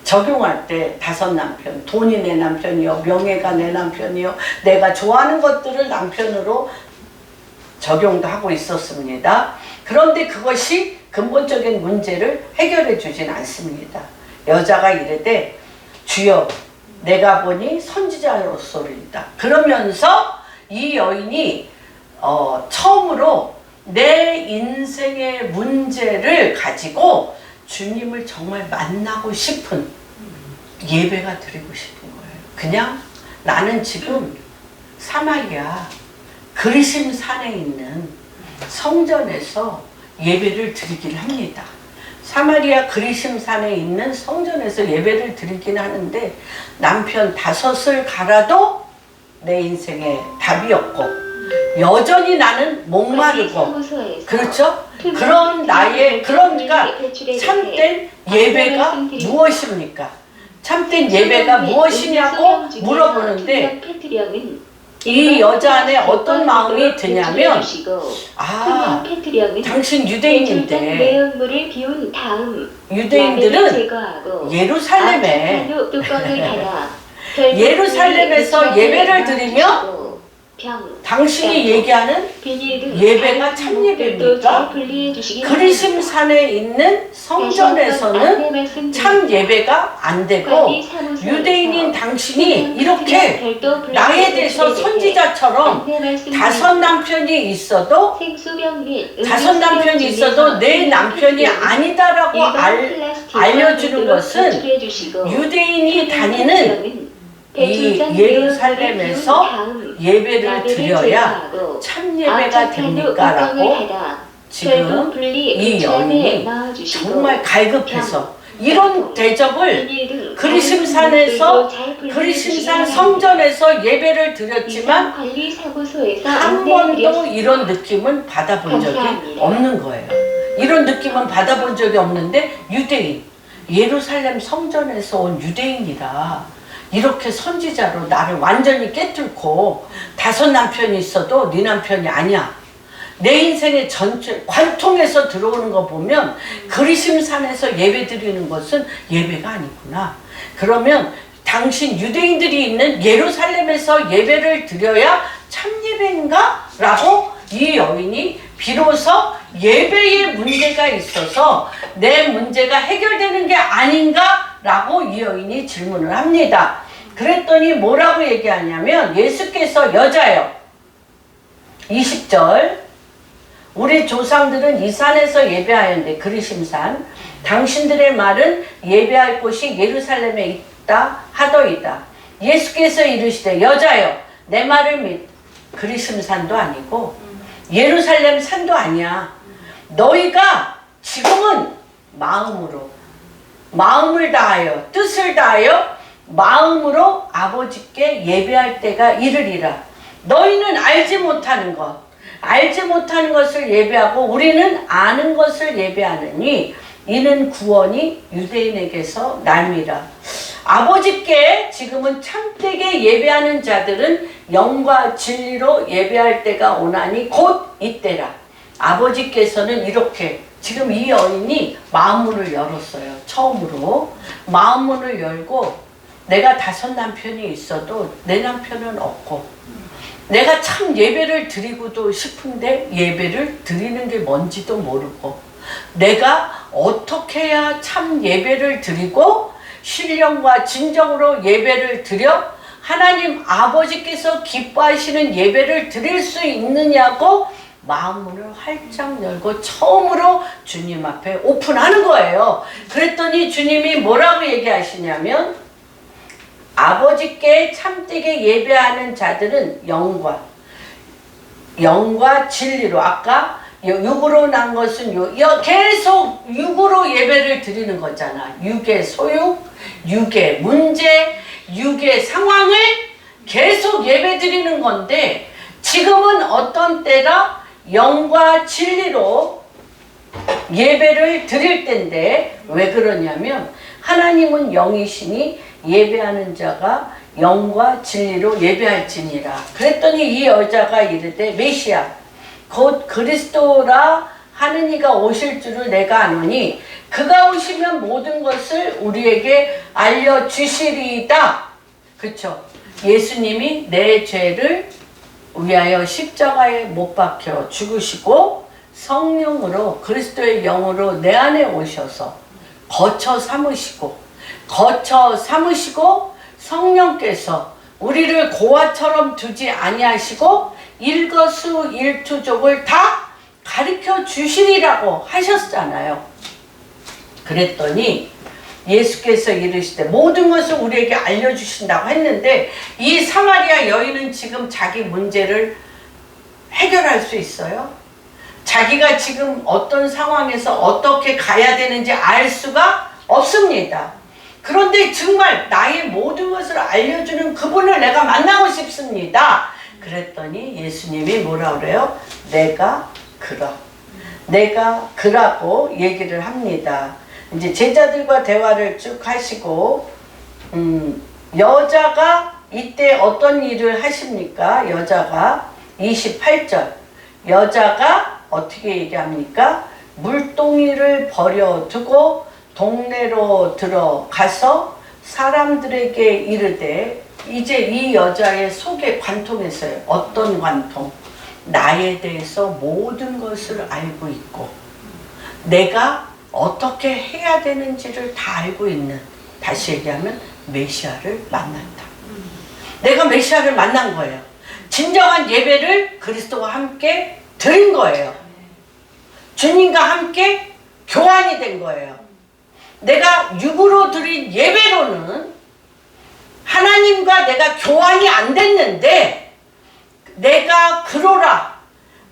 적용할 때 5 남편, 돈이 내 남편이요, 명예가 내 남편이요, 내가 좋아하는 것들을 남편으로 적용도 하고 있었습니다. 그런데 그것이 근본적인 문제를 해결해 주진 않습니다. 여자가 이르되 주여 내가 보니 선지자로소리이다. 그러면서 이 여인이 처음으로 내 인생의 문제를 가지고 주님을 정말 만나고 싶은 예배가 드리고 싶은 거예요. 그냥 나는 지금 사마리아 그리심 산에 있는 성전에서 예배를 드리긴 합니다. 사마리아 그리심 산에 있는 성전에서 예배를 드리긴 하는데 남편 5을 갈아도 내 인생에 답이 없고 여전히 나는 목마르고 그렇죠? 그런 나의 그러니까 참된 예배가 무엇입니까? 참된 예배가 무엇이냐고 물어보는데 이 여자 안에 어떤 마음이 드냐면 당신 유대인인데 유대인들은 예루살렘에서 예배를 드리며 당신이 얘기하는 예배가 참 예배입니까? 그리심산에 있는 성전에서는 참 예배가 안 되고, 유대인인 당신이 이렇게 나에 대해서 선지자처럼 다섯 남편이 있어도 내 남편이 아니다라고 알려주는 것은 유대인이 다니는 이 예루살렘에서 예배를 드려야 참 예배가 됩니까? 라고 지금 이 여인이 정말 갈급해서 이런 대접을 그리심산 성전에서 예배를 드렸지만 한 번도 이런 느낌은 받아본 적이 없는 거예요. 이런 느낌은 받아본 적이 없는데 유대인, 예루살렘 성전에서 온 유대인이라 이렇게 선지자로 나를 완전히 깨뚫고 다섯 남편이 있어도 네 남편이 아니야. 내 인생의 전체 관통해서 들어오는 거 보면 그리심산에서 예배 드리는 것은 예배가 아니구나. 그러면 당신 유대인들이 있는 예루살렘에서 예배를 드려야 참 예배인가? 라고 이 여인이 비로소 예배에 문제가 있어서 내 문제가 해결되는 게 아닌가? 라고 이 여인이 질문을 합니다. 그랬더니 뭐라고 얘기하냐면 예수께서 여자여 20절 우리 조상들은 이 산에서 예배하였는데 그리심산 당신들의 말은 예배할 곳이 예루살렘에 있다 하더이다. 예수께서 이르시되 여자여 내 말을 그리심산도 아니고 예루살렘 산도 아니야. 너희가 지금은 마음을 다하여 뜻을 다하여 마음으로 아버지께 예배할 때가 이르리라. 너희는 알지 못하는 것을 예배하고 우리는 아는 것을 예배하느니 이는 구원이 유대인에게서 남이라. 아버지께 지금은 참되게 예배하는 자들은 영과 진리로 예배할 때가 오나니 곧 이때라. 아버지께서는 이렇게 지금 이 여인이 마음문을 열었어요. 처음으로 마음문을 열고 내가 다섯 남편이 있어도 내 남편은 없고 내가 참 예배를 드리고도 싶은데 예배를 드리는 게 뭔지도 모르고 내가 어떻게 해야 참 예배를 드리고 신령과 진정으로 예배를 드려 하나님 아버지께서 기뻐하시는 예배를 드릴 수 있느냐고 마음문을 활짝 열고 처음으로 주님 앞에 오픈하는 거예요. 그랬더니 주님이 뭐라고 얘기하시냐면 아버지께 참되게 예배하는 자들은 영과 진리로 아까 육으로 난 것은 계속 육으로 예배를 드리는 거잖아. 육의 소유, 육의 문제, 육의 상황을 계속 예배 드리는 건데 지금은 어떤 때라 영과 진리로 예배를 드릴 때인데 왜 그러냐면 하나님은 영이시니 예배하는 자가 영과 진리로 예배할지니라. 그랬더니 이 여자가 이르되 메시아 곧 그리스도라 하는 이가 오실 줄을 내가 아노니 그가 오시면 모든 것을 우리에게 알려주시리이다. 그쵸? 예수님이 내 죄를 위하여 십자가에 못 박혀 죽으시고 성령으로 그리스도의 영으로 내 안에 오셔서 거처 삼으시고 성령께서 우리를 고아처럼 두지 아니하시고 일거수일투족을 다 가르쳐 주시리라고 하셨잖아요. 그랬더니 예수께서 이르시되 모든 것을 우리에게 알려주신다고 했는데 이 사마리아 여인은 지금 자기 문제를 해결할 수 있어요? 자기가 지금 어떤 상황에서 어떻게 가야 되는지 알 수가 없습니다. 그런데 정말 나의 모든 것을 알려주는 그분을 내가 만나고 싶습니다. 그랬더니 예수님이 뭐라 그래요? 내가 그라고 얘기를 합니다. 이제 제자들과 대화를 쭉 하시고 여자가 이때 어떤 일을 하십니까? 여자가 28절 여자가 어떻게 얘기합니까? 물동이를 버려두고 동네로 들어가서 사람들에게 이르되 이제 이 여자의 속에 관통했어요. 어떤 관통? 나에 대해서 모든 것을 알고 있고 내가 어떻게 해야 되는지를 다 알고 있는, 다시 얘기하면 메시아를 만난다. 내가 메시아를 만난 거예요. 진정한 예배를 그리스도와 함께 드린 거예요. 주님과 함께 교환이 된 거예요. 내가 육으로 드린 예배로는 하나님과 내가 교환이 안 됐는데, 내가 그러라,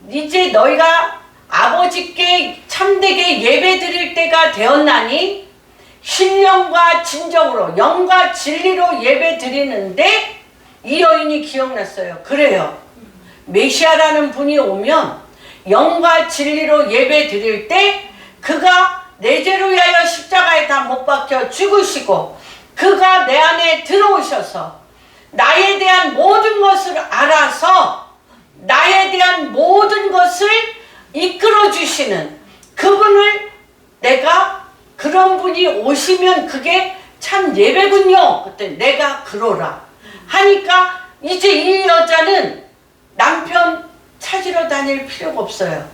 이제 너희가 아버지께 참되게 예배 드릴 때가 되었나니 신령과 진정으로 영과 진리로 예배 드리는데, 이 여인이 기억났어요. 그래요. 메시아라는 분이 오면 영과 진리로 예배 드릴 때 그가 내 죄를 위하여 십자가에 다 못 박혀 죽으시고 그가 내 안에 들어오셔서 나에 대한 모든 것을 알아서 나에 대한 모든 것을 이끌어 주시는 그분을, 내가 그런 분이 오시면 그게 참 예배군요. 그때 내가 그러라 하니까 이제 이 여자는 남편 찾으러 다닐 필요가 없어요.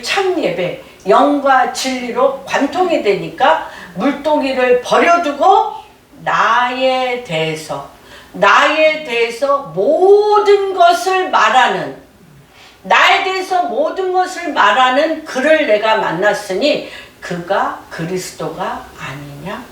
참 예배, 영과 진리로 관통이 되니까 물동이를 버려두고 나에 대해서 모든 것을 말하는, 나에 대해서 모든 것을 말하는 그를 내가 만났으니 그가 그리스도가 아니냐?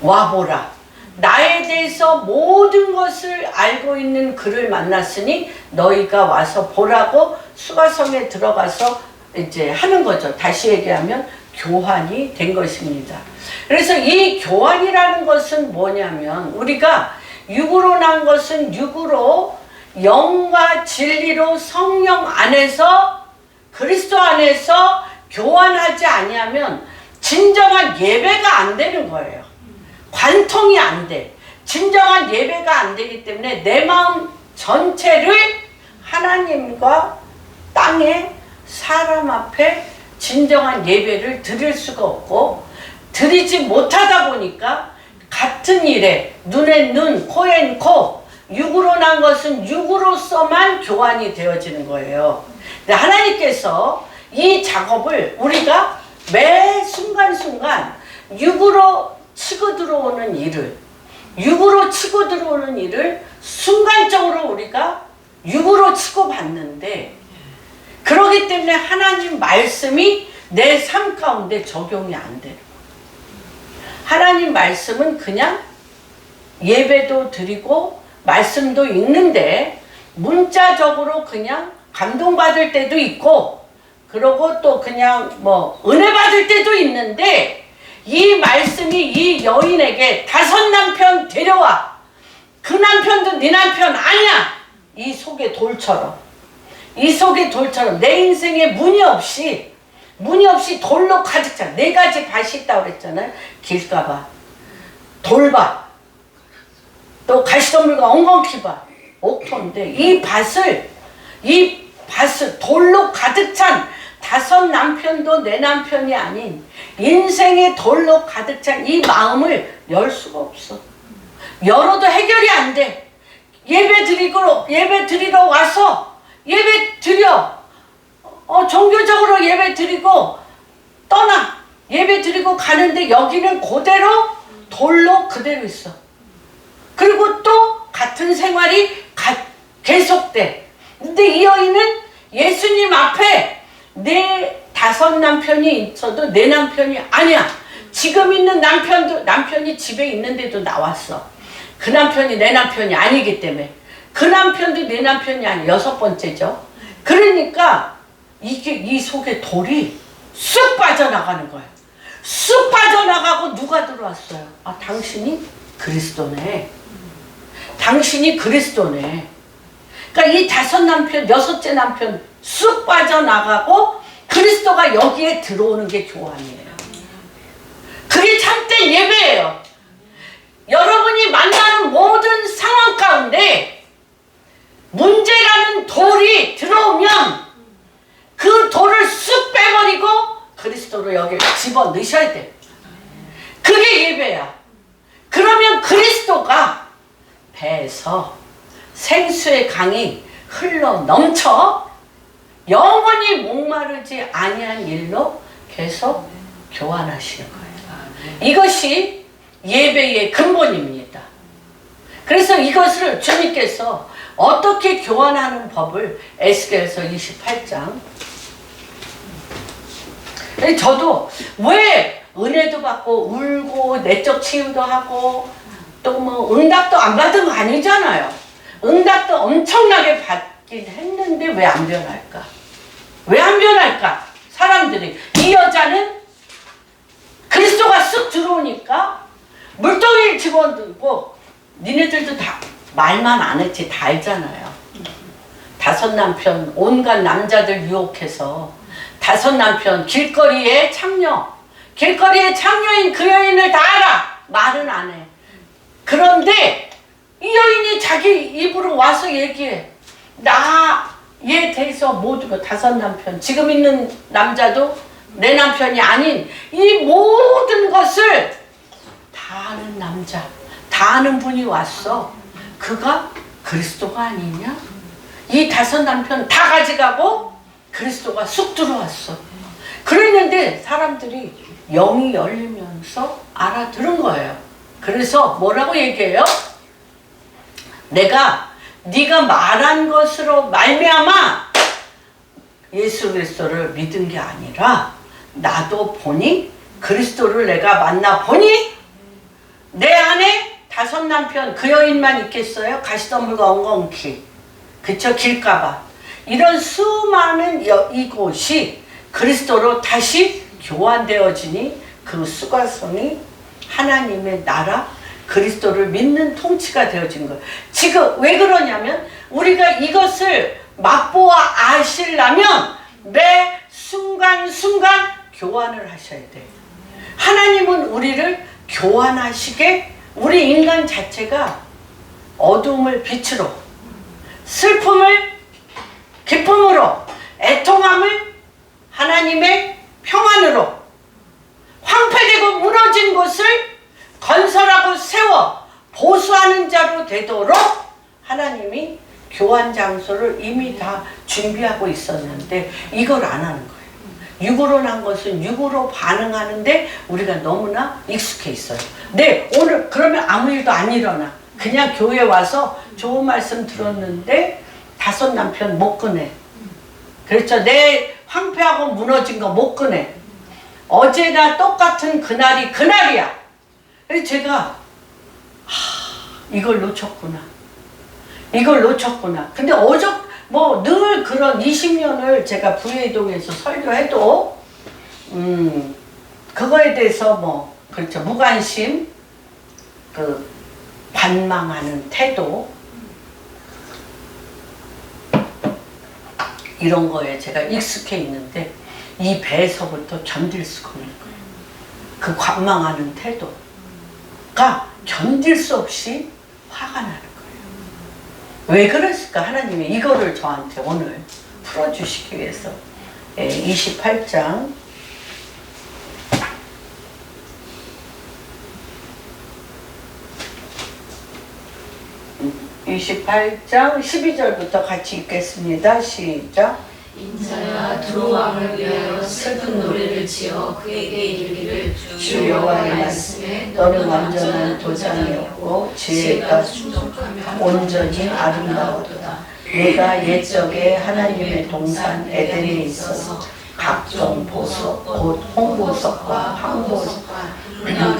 와보라. 나에 대해서 모든 것을 알고 있는 그를 만났으니 너희가 와서 보라고 수가성에 들어가서 이제 하는 거죠. 다시 얘기하면 교환이 된 것입니다. 그래서 이 교환이라는 것은 뭐냐면, 우리가 육으로 난 것은 육으로 영과 진리로 성령 안에서 그리스도 안에서 교환하지 아니하면 진정한 예배가 안 되는 거예요. 관통이 안 돼. 진정한 예배가 안 되기 때문에 내 마음 전체를 하나님과 땅에 사람 앞에 진정한 예배를 드릴 수가 없고, 드리지 못하다 보니까 같은 일에 눈에 눈, 코엔 코, 육으로 난 것은 육으로서만 교환이 되어지는 거예요. 근데 하나님께서 이 작업을 우리가 매 순간순간 육으로 치고 들어오는 일을 순간적으로 우리가 육으로 치고 받는데, 그러기 때문에 하나님 말씀이 내 삶 가운데 적용이 안 돼요. 하나님 말씀은 그냥 예배도 드리고 말씀도 읽는데 문자적으로 그냥 감동받을 때도 있고, 그러고 또 그냥 뭐 은혜 받을 때도 있는데, 이 말씀이 이 여인에게 5 남편 데려와, 그 남편도 네 남편 아니야, 이 속에 돌처럼 내 인생에 무늬 없이 돌로 가득 차. 4가지 밭이 있다고 그랬잖아요. 길가밭, 돌밭, 또 가시덤불과 엉겅퀴밭, 옥토인데 이 밭을 돌로 가득 찬 5 남편도 내 남편이 아닌 인생의 돌로 가득 찬 이 마음을 열 수가 없어. 열어도 해결이 안 돼. 예배 드리러 와서 예배 드려. 종교적으로 예배 드리고 떠나. 예배 드리고 가는데 여기는 그대로 돌로 그대로 있어. 그리고 또 같은 생활이 계속돼. 근데 이 여인은 예수님 앞에 내 5 남편이 있어도 내 남편이 아니야. 지금 있는 남편이 집에 있는데도 나왔어. 그 남편이 내 남편이 아니기 때문에. 그 남편도 내 남편이 아니야. 6번째죠. 그러니까 이 속에 돌이 쑥 빠져나가는 거예요. 쑥 빠져나가고 누가 들어왔어요? 당신이 그리스도네. 당신이 그리스도네. 그러니까 이 5 남편, 6째 남편 쑥 빠져나가고 그리스도가 여기에 들어오는 게 교환이에요. 그게 참된 예배예요. 여러분이 만나는 모든 상황 가운데 문제라는 돌이 들어오면 그 돌을 쑥 빼버리고 그리스도로 여기를 집어넣으셔야 돼. 그게 예배야. 그러면 그리스도가 배에서 생수의 강이 흘러 넘쳐 영원히 목마르지 아니한 일로 계속 교환하시는 거예요. 이것이 예배의 근본입니다. 그래서 이것을 주님께서 어떻게 교환하는 법을 에스겔서 28장. 저도 왜 은혜도 받고 울고 내적 치유도 하고 또 뭐 응답도 안 받은 거 아니잖아요. 응답도 엄청나게 받긴 했는데 왜 안 변할까? 왜 안 변할까? 사람들이 이 여자는 그리스도가 쓱 들어오니까 물동이를 집어들고 니네들도 다 말만 안 했지 다 알잖아요. 5남편 온갖 남자들 유혹해서 5남편 길거리에 참여인 그 여인을 다 알아. 말은 안 해. 그런데 이 여인이 자기 입으로 와서 얘기해. 나에 대해서 모두가 5남편 지금 있는 남자도 내 남편이 아닌 이 모든 것을 다 아는 남자, 다 아는 분이 왔어. 그가 그리스도가 아니냐? 이 5남편 다 가져가고 그리스도가 쑥 들어왔어. 그랬는데 사람들이 영이 열리면서 알아들은 거예요. 그래서 뭐라고 얘기해요? 네가 말한 것으로 말미암아 예수 그리스도를 믿은 게 아니라 나도 보니 그리스도를 내가 만나 보니 내 안에 5남편 그 여인만 있겠어요? 가시덤불과 엉겅퀴 그쵸? 길가봐 이런 수많은 이곳이 그리스도로 다시 교환되어지니 그 수가성이 하나님의 나라 그리스도를 믿는 통치가 되어진 거예요. 지금 왜 그러냐면 우리가 이것을 맛보아 아시려면 매 순간순간 교환을 하셔야 돼요. 하나님은 우리를 교환하시게 우리 인간 자체가 어둠을 빛으로 슬픔을 기쁨으로 애통함을 하나님의 평안으로 황폐되고 무너진 곳을 건설하고 세워 보수하는 자로 되도록 하나님이 교환 장소를 이미 다 준비하고 있었는데 이걸 안 하는 거예요. 육으로 난 것은 육으로 반응하는데 우리가 너무나 익숙해 있어요. 네, 오늘 그러면 아무 일도 안 일어나. 그냥 교회 와서 좋은 말씀 들었는데 5남편 못 꺼내. 그렇죠. 내 황폐하고 무너진 거 못 꺼내. 어제나 똑같은 그날이 그날이야. 그래서 제가 이걸 놓쳤구나. 근데 뭐 늘 그런 20년을 제가 부회동에서 설교해도 그거에 대해서 뭐 그렇죠. 무관심, 그 반망하는 태도 이런 거에 제가 익숙해 있는데 이 배에서부터 견딜 수가 없는 거예요. 그 관망하는 태도가 견딜 수 없이 화가 나는 거예요. 왜 그랬을까? 하나님이 이거를 저한테 오늘 풀어주시기 위해서 28장 12절부터 같이 읽겠습니다. 시작. 인자야 두 왕을 위하여 슬픈 노래를 지어 그에게 이르기를 주 여호와의 말씀에 너는 완전한 도장이었고 지혜가 충족하며 온전히 아름다웠도다. 내가 옛적에 하나님의 동산 에덴에 있어서 각종 보석 곧 홍보석과 황보석과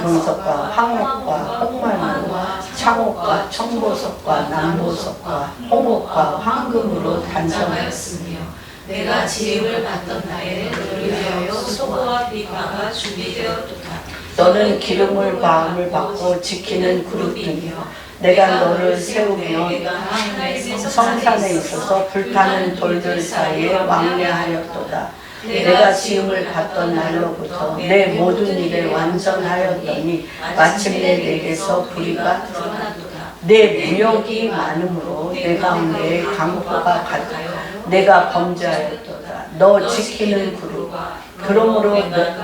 금석과 황옥과 홍말로 창옥과 청보석과 남보석과 홍옥과 황금으로 단성하였으며 내가 지음을 받던 날에 너를 위하여 소고와 비과가 준비되었도다. 너는 기름을 바음을 받고 지키는 그릇이며 내가 너를 세우며 성산에 있어서 불타는 돌들 사이에 왕래하였도다. 내가 지음을 받던 날로부터 내 모든 일에 완전하였더니 마침내 내게서 불의가 드러났도다. 내 무역이 많으므로 내 가운데 강포가 같아 내가 범죄하였도다. 너 지키는 그릇 그러므로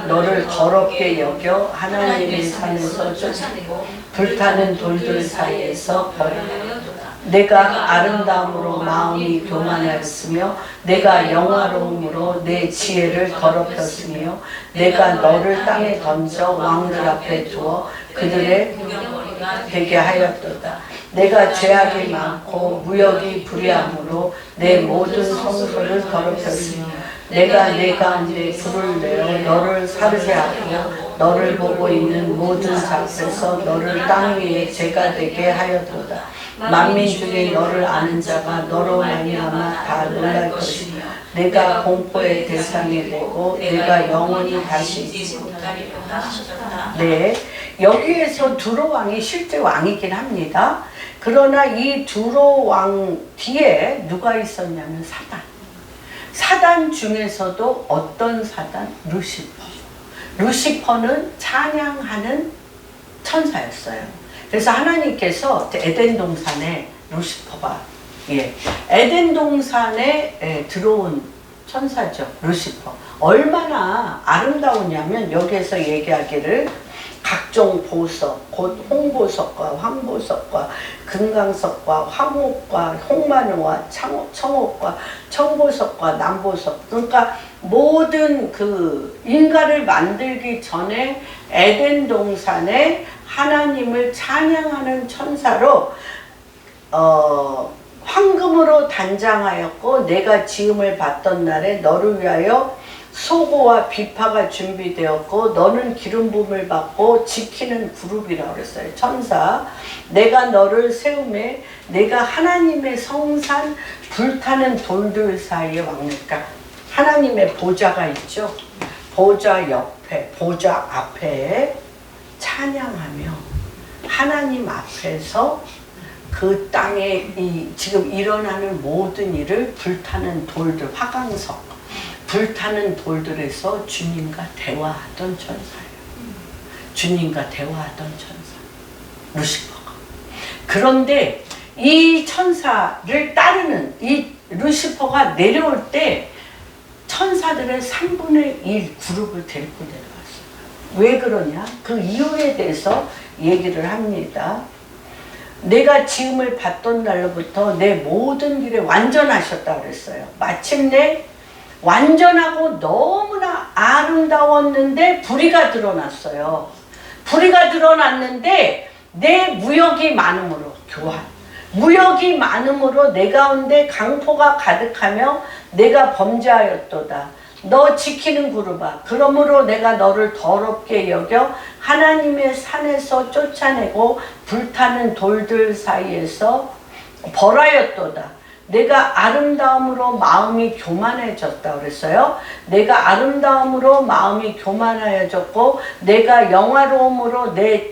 너를 더럽게 여겨 하나님의 산에서 쫓아내고 불타는 돌들 사이에서 버려. 버려두다. 내가 아름다움으로 마음이 교만하였으며 내가 영화로움으로 내 지혜를 더럽혔으며 내가 너를 땅에 던져 왕들 앞에 두어 그들의 구경거리가 되게 하였도다. 내가 죄악이 많고 무역이 불의함으로 내 모든 성소를 더럽혔으며 내가 내 가운데 불을 내어 너를 사르게 하고 너를 보고 있는 모든 잡에서 너를 땅 위에 죄가 되게 하였도다. 만민 중에 너를 아는 자가 너로 말미암아 다 놀랄 것이며 내가 공포의 대상이 되고 내가 영원히 다시 잊지 못하리로다 하셨다. 네, 여기에서 두로 왕이 실제 왕이긴 합니다. 그러나 이 두로 왕 뒤에 누가 있었냐면 사단. 사단 중에서도 어떤 사단? 루시퍼. 루시퍼는 찬양하는 천사였어요. 그래서 하나님께서 에덴 동산에 루시퍼가 에덴 동산에 들어온 천사죠. 루시퍼. 얼마나 아름다우냐면 여기에서 얘기하기를 각종 보석, 곧 홍보석과 황보석과 금강석과 황옥과 홍마노와 청옥과 청보석과 남보석, 그러니까 모든 그 인간을 만들기 전에 에덴 동산에 하나님을 찬양하는 천사로 황금으로 단장하였고 내가 지음을 받던 날에 너를 위하여 소고와 비파가 준비되었고 너는 기름 부음을 받고 지키는 그룹이라고 그랬어요. 천사. 내가 너를 세우매 내가 하나님의 성산 불타는 돌들 사이에 왕니까 하나님의 보좌가 있죠. 보좌 옆에 보좌 앞에 찬양하며 하나님 앞에서 그 땅에 지금 일어나는 모든 일을 불타는 돌들 화강석 불타는 돌들에서 주님과 대화하던 천사예요. 주님과 대화하던 천사 루시퍼가. 그런데 이 천사를 따르는 이 루시퍼가 내려올 때 천사들의 3분의 1 그룹을 데리고 내려왔어요. 왜 그러냐? 그 이유에 대해서 얘기를 합니다. 내가 지음을 받던 날로부터 내 모든 일에 완전하셨다 그랬어요. 마침내 완전하고 너무나 아름다웠는데 불의가 드러났어요. 불의가 드러났는데 내 무역이 많음으로 교환. 무역이 많음으로 내 가운데 강포가 가득하며 내가 범죄하였도다. 너 지키는 그룹아. 그러므로 내가 너를 더럽게 여겨 하나님의 산에서 쫓아내고 불타는 돌들 사이에서 벌하였도다. 내가 아름다움으로 마음이 교만해졌다 그랬어요. 내가 아름다움으로 마음이 교만해졌고 내가 영화로움으로 내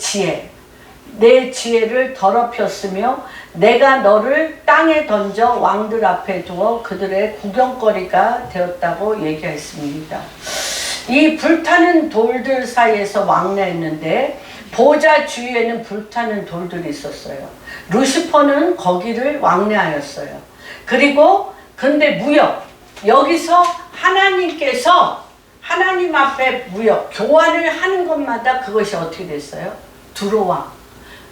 지혜를 더럽혔으며 내가 너를 땅에 던져 왕들 앞에 두어 그들의 구경거리가 되었다고 얘기했습니다. 이 불타는 돌들 사이에서 왕래했는데 보좌 주위에는 불타는 돌들이 있었어요. 루시퍼는 거기를 왕래하였어요. 그리고 근데 무역, 여기서 하나님께서 하나님 앞에 무역, 교환을 하는 것마다 그것이 어떻게 됐어요? 두로왕,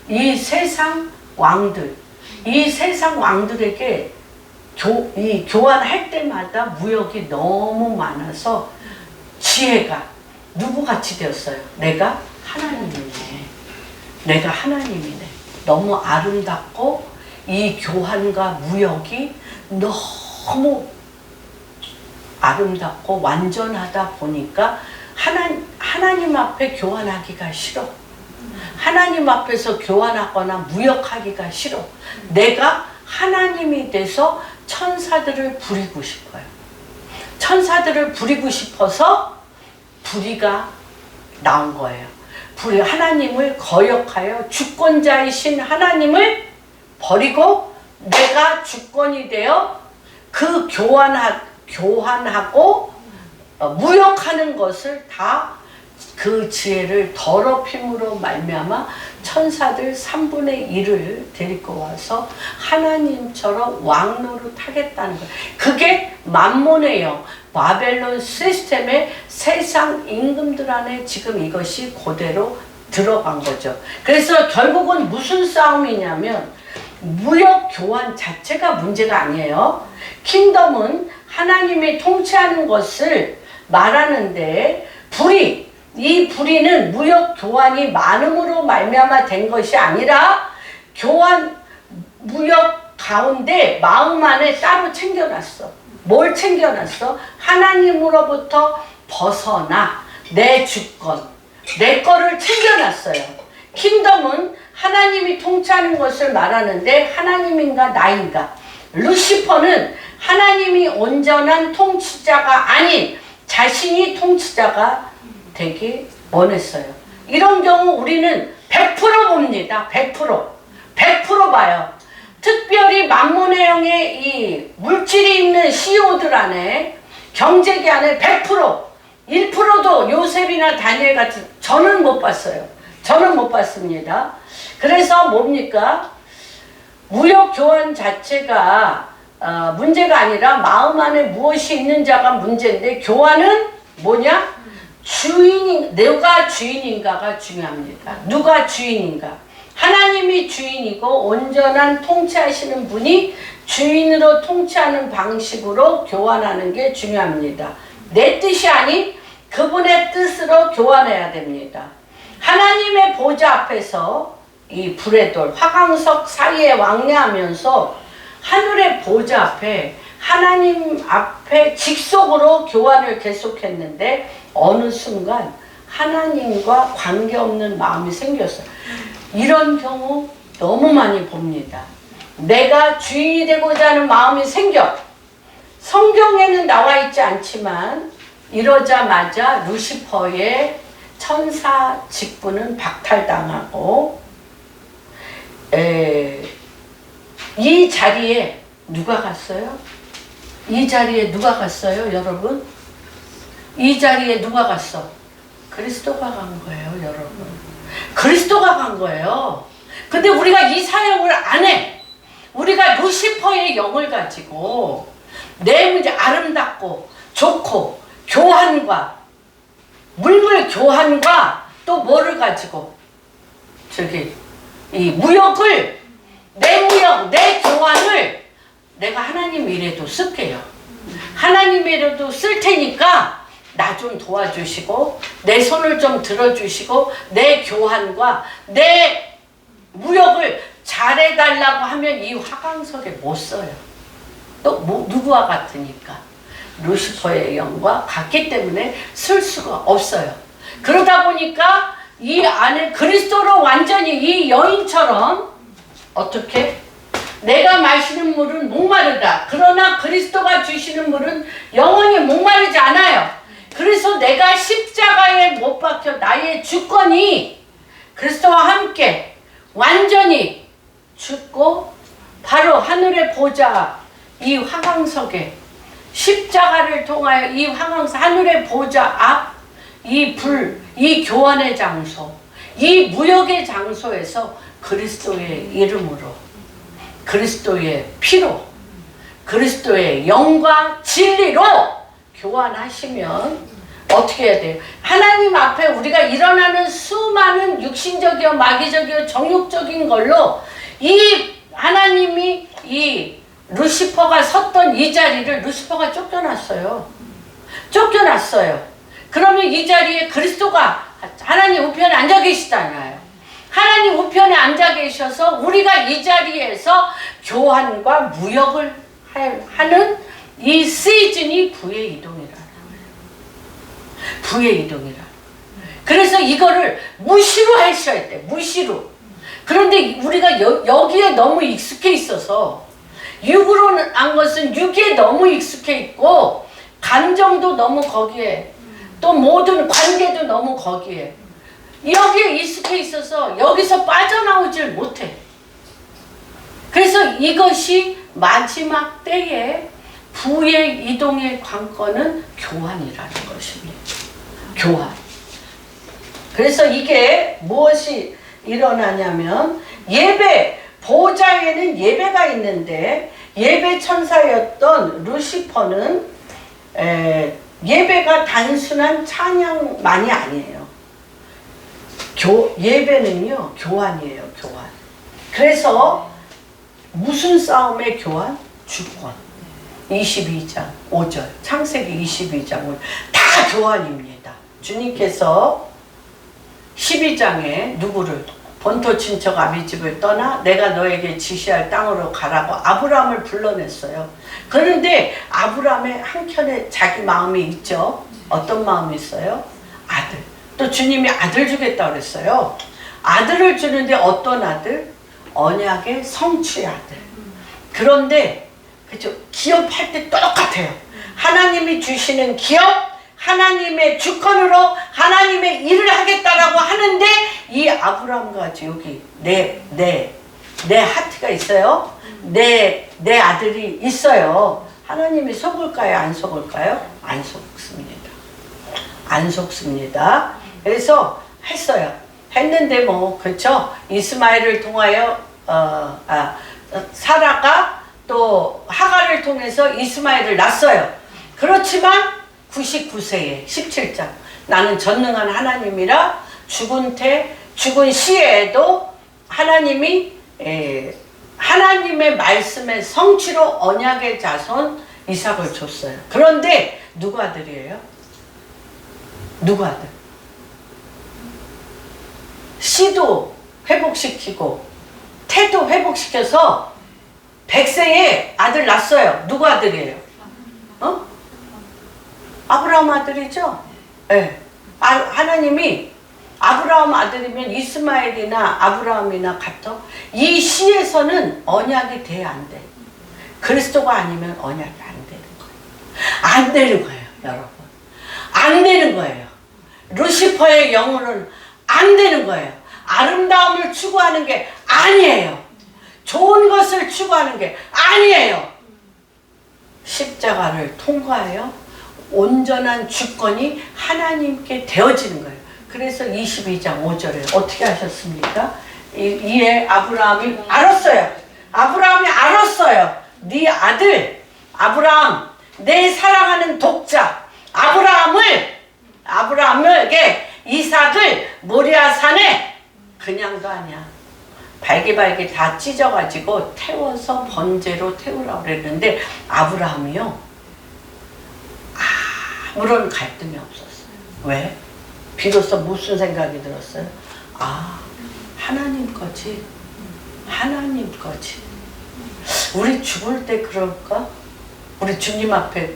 이 세상 왕들, 이 세상 왕들에게 교환할 때마다 무역이 너무 많아서 지혜가 누구같이 되었어요? 내가 하나님이네. 내가 하나님이네. 너무 아름답고 이 교환과 무역이 너무 아름답고 완전하다 보니까 하나님 앞에 교환하기가 싫어. 하나님 앞에서 교환하거나 무역하기가 싫어. 내가 하나님이 돼서 천사들을 부리고 싶어요. 천사들을 부리고 싶어서 불의가 나온 거예요. 하나님을 거역하여 주권자이신 하나님을 버리고 내가 주권이 되어 그 교환하고 무역하는 것을 다 그 지혜를 더럽힘으로 말미암아 천사들 3분의 1을 데리고 와서 하나님처럼 왕노릇하겠다는 거예요. 그게 만몬의 바벨론 시스템의 세상 임금들 안에 지금 이것이 그대로 들어간 거죠. 그래서 결국은 무슨 싸움이냐면 무역 교환 자체가 문제가 아니에요. 킹덤은 하나님이 통치하는 것을 말하는데 이 불의는 무역 교환이 많음으로 말미암아 된 것이 아니라 무역 가운데 마음 안에 따로 챙겨놨어. 뭘 챙겨놨어? 하나님으로부터 벗어나 내 주권, 내 거를 챙겨놨어요. 킹덤은 하나님이 통치하는 것을 말하는데 하나님인가 나인가? 루시퍼는 하나님이 온전한 통치자가 아닌 자신이 통치자가 되기 원했어요. 이런 경우 우리는 100% 봅니다. 100% 봐요. 특별히 만몬의 영의 이 물질이 있는 CEO들 안에 경제계 안에 1%도 요셉이나 다니엘 같은 저는 못 봤어요. 저는 못 봤습니다. 그래서 뭡니까? 무역 교환 자체가 문제가 아니라 마음 안에 무엇이 있는 자가 문제인데 교환은 뭐냐? 누가 주인인가가 중요합니다. 누가 주인인가? 하나님이 주인이고 온전한 통치하시는 분이 주인으로 통치하는 방식으로 교환하는 게 중요합니다. 내 뜻이 아닌 그분의 뜻으로 교환해야 됩니다. 하나님의 보좌 앞에서 이 불의 돌, 화강석 사이에 왕래하면서 하늘의 보좌 앞에 하나님 앞에 직속으로 교환을 계속했는데 어느 순간 하나님과 관계없는 마음이 생겼어요. 이런 경우 너무 많이 봅니다. 내가 주인이 되고자 하는 마음이 생겨. 성경에는 나와 있지 않지만 이러자마자 루시퍼의 천사 직분은 박탈당하고 이 자리에 누가 갔어요? 이 자리에 누가 갔어요, 여러분? 이 자리에 누가 갔어? 그리스도가 간 거예요, 여러분. 그리스도가 간 거예요. 근데 우리가 이 사역을 안 해. 우리가 루시퍼의 영을 가지고 내 문제 아름답고 좋고 교환과 물물 교환과 또 뭐를 가지고 이 무역을 내 무역, 내 교환을 내가 하나님 일에도 쓸게요. 하나님 일에도 쓸 테니까 나 좀 도와주시고 내 손을 좀 들어주시고 내 교환과 내 무역을 잘해달라고 하면 이 화강석에 못 써요. 또 누구와 같으니까 루시퍼의 영과 같기 때문에 쓸 수가 없어요. 그러다 보니까 이 안에 그리스도로 완전히 이 여인처럼 어떻게? 내가 마시는 물은 목마르다. 그러나 그리스도가 주시는 물은 영원히 목마르지 않아요. 그래서 내가 십자가에 못 박혀 나의 주권이 그리스도와 함께 완전히 죽고 바로 하늘의 보좌 이 화강석에 십자가를 통하여 이 화강석 하늘의 보좌 앞 이 불, 이 교환의 장소, 이 무역의 장소에서 그리스도의 이름으로 그리스도의 피로 그리스도의 영과 진리로 교환하시면 어떻게 해야 돼요? 하나님 앞에 우리가 일어나는 수많은 육신적이요 마귀적이요 정욕적인 걸로 이 하나님이 이 루시퍼가 섰던 이 자리를 루시퍼가 쫓겨났어요. 그러면 이 자리에 그리스도가 하나님 우편에 앉아 계시잖아요. 하나님 우편에 앉아 계셔서 우리가 이 자리에서 교환과 무역을 하는 이 시즌이 부의 이동이라는 거예요. 부의 이동이라. 그래서 이거를 무시로 하셔야 돼. 무시로. 그런데 우리가 여기에 너무 익숙해 있어서 육으로 한 것은 육에 너무 익숙해 있고 감정도 너무 거기에 또 모든 관계도 너무 거기에 여기에 익숙해 있어서 여기서 빠져나오질 못해. 그래서 이것이 마지막 때에 부의 이동의 관건은 교환이라는 것입니다. 교환. 그래서 이게 무엇이 일어나냐면 예배, 보좌에는 예배가 있는데 예배 천사였던 루시퍼는 예배가 단순한 찬양만이 아니에요. 예배는요, 교환이에요, 교환. 그래서 무슨 싸움의 교환? 주권. 22장 5절, 창세기 22장 5절. 다 교환입니다. 주님께서 12장에 누구를? 본토 친척 아비집을 떠나 내가 너에게 지시할 땅으로 가라고 아브라함을 불러냈어요. 그런데 아브라함의 한켠에 자기 마음이 있죠. 어떤 마음이 있어요? 아들. 또 주님이 아들 주겠다고 그랬어요. 아들을 주는데 어떤 아들? 언약의 성취의 아들. 그런데 그죠? 기업할 때 똑같아요. 하나님이 주시는 기업, 하나님의 주권으로 하나님의 일을 하겠다라고 하는데 이 아브라함과 여기 내 하트가 있어요. 내 아들이 있어요. 하나님이 속을까요? 안 속을까요? 안 속습니다. 안 속습니다. 그래서 했어요. 했는데 그렇죠? 이스마엘을 통하여 사라가 또 하갈을 통해서 이스마엘을 낳았어요. 그렇지만 99세에 17장 나는 전능한 하나님이라 죽은 시에도 하나님이 하나님의 말씀의 성취로 언약의 자손 이삭을 줬어요. 그런데 누구 아들이에요? 누구 아들? 씨도 회복시키고 태도 회복시켜서 100세에 아들 낳았어요. 누구 아들이에요? 아브라함 아들이죠? 네. 하나님이 아브라함 아들이면 이스마엘이나 아브라함이나 같아? 이 시에서는 언약이 돼, 안 돼? 그리스도가 아니면 언약이 안 되는 거예요. 안 되는 거예요, 여러분. 안 되는 거예요. 루시퍼의 영혼은 안 되는 거예요. 아름다움을 추구하는 게 아니에요. 좋은 것을 추구하는 게 아니에요. 십자가를 통과하여 온전한 주권이 하나님께 되어지는 거예요. 그래서 22장 5절에 어떻게 하셨습니까? 이에 아브라함이 알았어요. 아브라함이 알았어요. 네 아들 아브라함, 내 사랑하는 독자 아브라함에게 이삭을 모리아 산에 그냥도 아니야. 발기발기 다 찢어가지고 태워서 번제로 태우라고 그랬는데 아브라함이요 아무런 갈등이 없었어요. 왜? 비로소 무슨 생각이 들었어요? 하나님 거지. 하나님 거지. 우리 죽을 때 그럴까? 우리 주님 앞에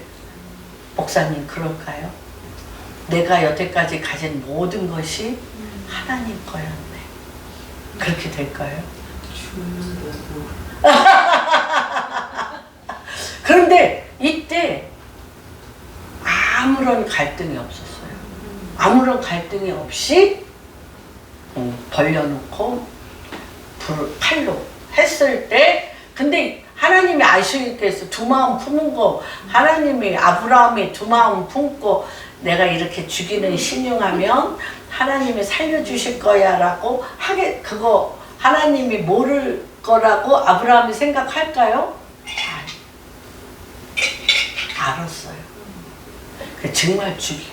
목사님 그럴까요? 내가 여태까지 가진 모든 것이 하나님 거였네. 그렇게 될까요? 그런데 이때 아무런 갈등이 없었어요. 아무런 갈등이 없이 벌려놓고 칼로 했을 때, 근데 하나님이 아시겠게 해서 두 마음 품은 거, 하나님이 아브라함이 두 마음 품고 내가 이렇게 죽이는 신용하면 하나님이 살려주실 거야 라고 그거 하나님이 모를 거라고 아브라함이 생각할까요? 알았어요. 정말 죽이.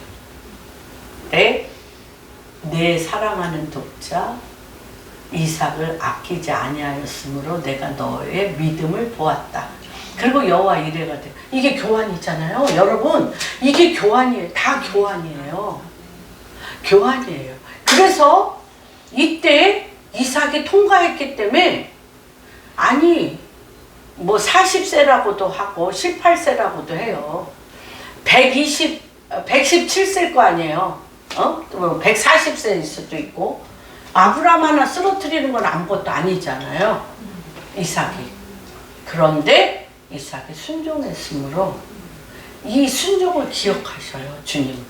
내 사랑하는 독자 이삭을 아끼지 아니하였으므로 내가 너의 믿음을 보았다. 그리고 여호와 이레가 돼. 이게 교환이잖아요. 여러분, 이게 교환이에요. 다 교환이에요. 교환이에요. 그래서 이때 이삭이 통과했기 때문에 40세라고도 하고 18세라고도 해요. 117세일 거 아니에요. 140세일 수도 있고. 아브라함 하나 쓰러뜨리는 건 아무것도 아니잖아요. 이삭이. 그런데 이삭이 순종했으므로 이 순종을 기억하셔요. 주님.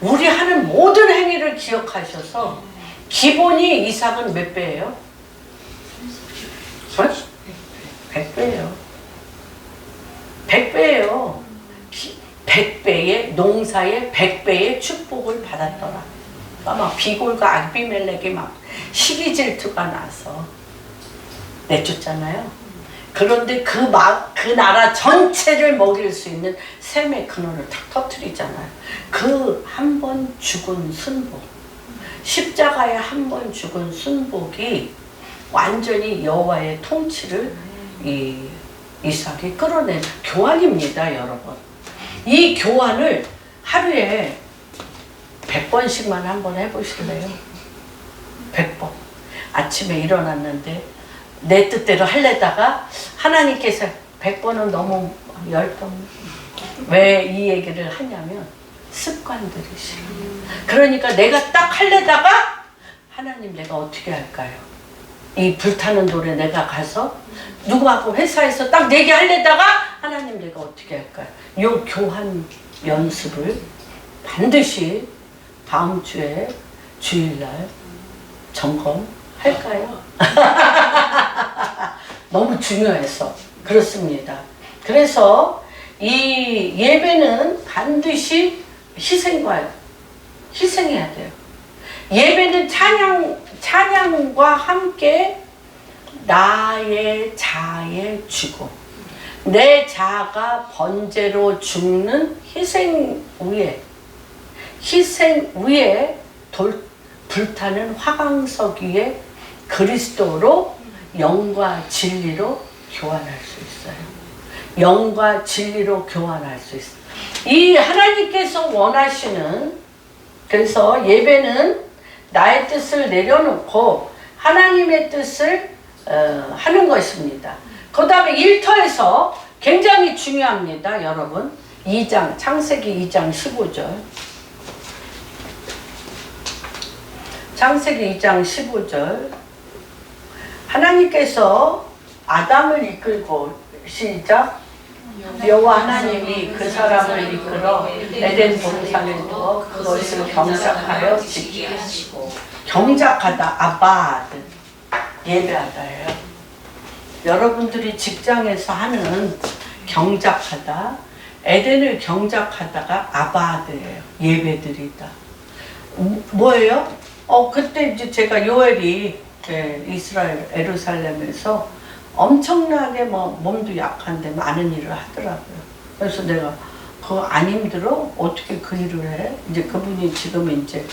우리 하는 모든 행위를 기억하셔서 기본이 이삭은 몇 배예요? 100배예요. 100배예요. 100배의 농사의 100배의 축복을 받았더라. 막 비골과 아비멜렉이 막 시기 질투가 나서 내쫓잖아요. 그런데 그 나라 전체를 먹일 수 있는 셈의 근원을 탁 터뜨리잖아요. 그 한 번 죽은 순복, 십자가에 한 번 죽은 순복이 완전히 여호와의 통치를 이 이삭이 끌어낸 교환입니다, 여러분. 이 교환을 하루에 100번씩만 한번 해보실래요? 100번. 아침에 일어났는데 내 뜻대로 하려다가 하나님께서 100번은 너무 10번. 왜 이 얘기를 하냐면 습관들이시라. 그러니까 내가 딱 하려다가 하나님 내가 어떻게 할까요? 이 불타는 돌에 내가 가서 누구하고 회사에서 딱 얘기하려다가 하나님 내가 어떻게 할까요? 이 교환 연습을 반드시 다음 주에 주일날 점검할까요? 너무 중요해서 그렇습니다. 그래서 이 예배는 반드시 희생해야 돼요. 예배는 찬양과 함께 나의 자아의 죽음, 내 자아가 번제로 죽는 희생 위에 불타는 화강석 위에 그리스도로 영과 진리로 교환할 수 있어요. 영과 진리로 교환할 수 있어요. 이 하나님께서 원하시는, 그래서 예배는 나의 뜻을 내려놓고 하나님의 뜻을 하는 것입니다. 그 다음에 1터에서 굉장히 중요합니다, 여러분. 2장, 창세기 2장 15절. 창세기 2장 15절. 하나님께서 아담을 이끌고, 시작. 여호와 하나님이 그 사람을 이끌어 에덴 동산에 두어 그것을 경작하여 지키게 하시고. 경작하다, 아바드, 예배하다예요. 여러분들이 직장에서 하는 경작하다, 에덴을 경작하다가 아바드예요. 예배드리다. 뭐예요? 그때 이제 제가 요엘이 이스라엘 예루살렘에서 엄청나게 몸도 약한데 많은 일을 하더라고요. 그래서 내가 그거 안 힘들어? 어떻게 그 일을 해? 이제 그분이 지금 이제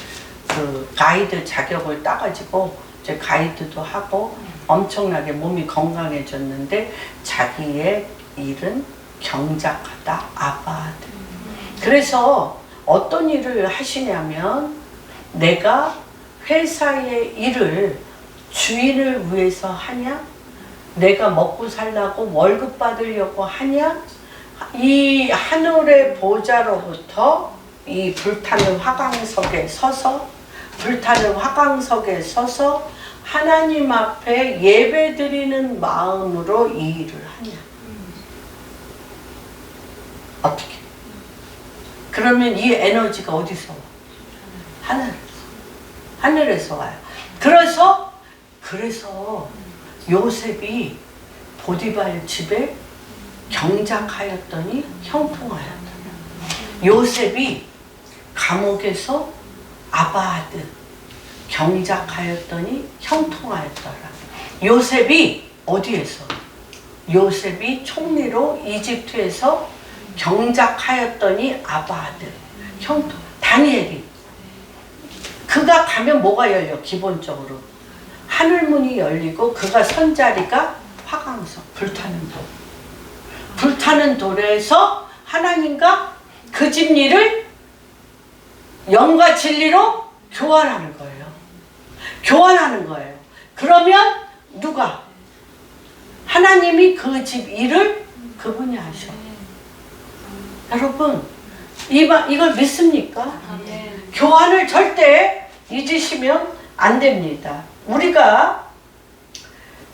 그 가이드 자격을 따가지고 이제 가이드도 하고 엄청나게 몸이 건강해졌는데 자기의 일은 경작하다, 아바드. 그래서 어떤 일을 하시냐면 내가 회사의 일을 주인을 위해서 하냐? 내가 먹고 살라고 월급 받으려고 하냐? 이 하늘의 보좌로부터 이 불타는 화강석에 서서 하나님 앞에 예배드리는 마음으로 이 일을 하냐? 어떻게? 그러면 이 에너지가 어디서 와? 하늘에서 와요. 그래서 요셉이 보디발 집에 경작하였더니 형통하였더라. 요셉이 감옥에서 아바드 경작하였더니 형통하였더라. 요셉이 어디에서? 요셉이 총리로 이집트에서 경작하였더니 아바드 형통. 다니엘이 그가 가면 뭐가 열려? 기본적으로 하늘문이 열리고 그가 선 자리가 화강석, 불타는 돌에서 하나님과 그 집 일을 영과 진리로 교환하는 거예요. 그러면 누가? 하나님이 그 집 일을 그분이 하셔. 여러분 이걸 믿습니까? 교환을 절대 잊으시면 안 됩니다. 우리가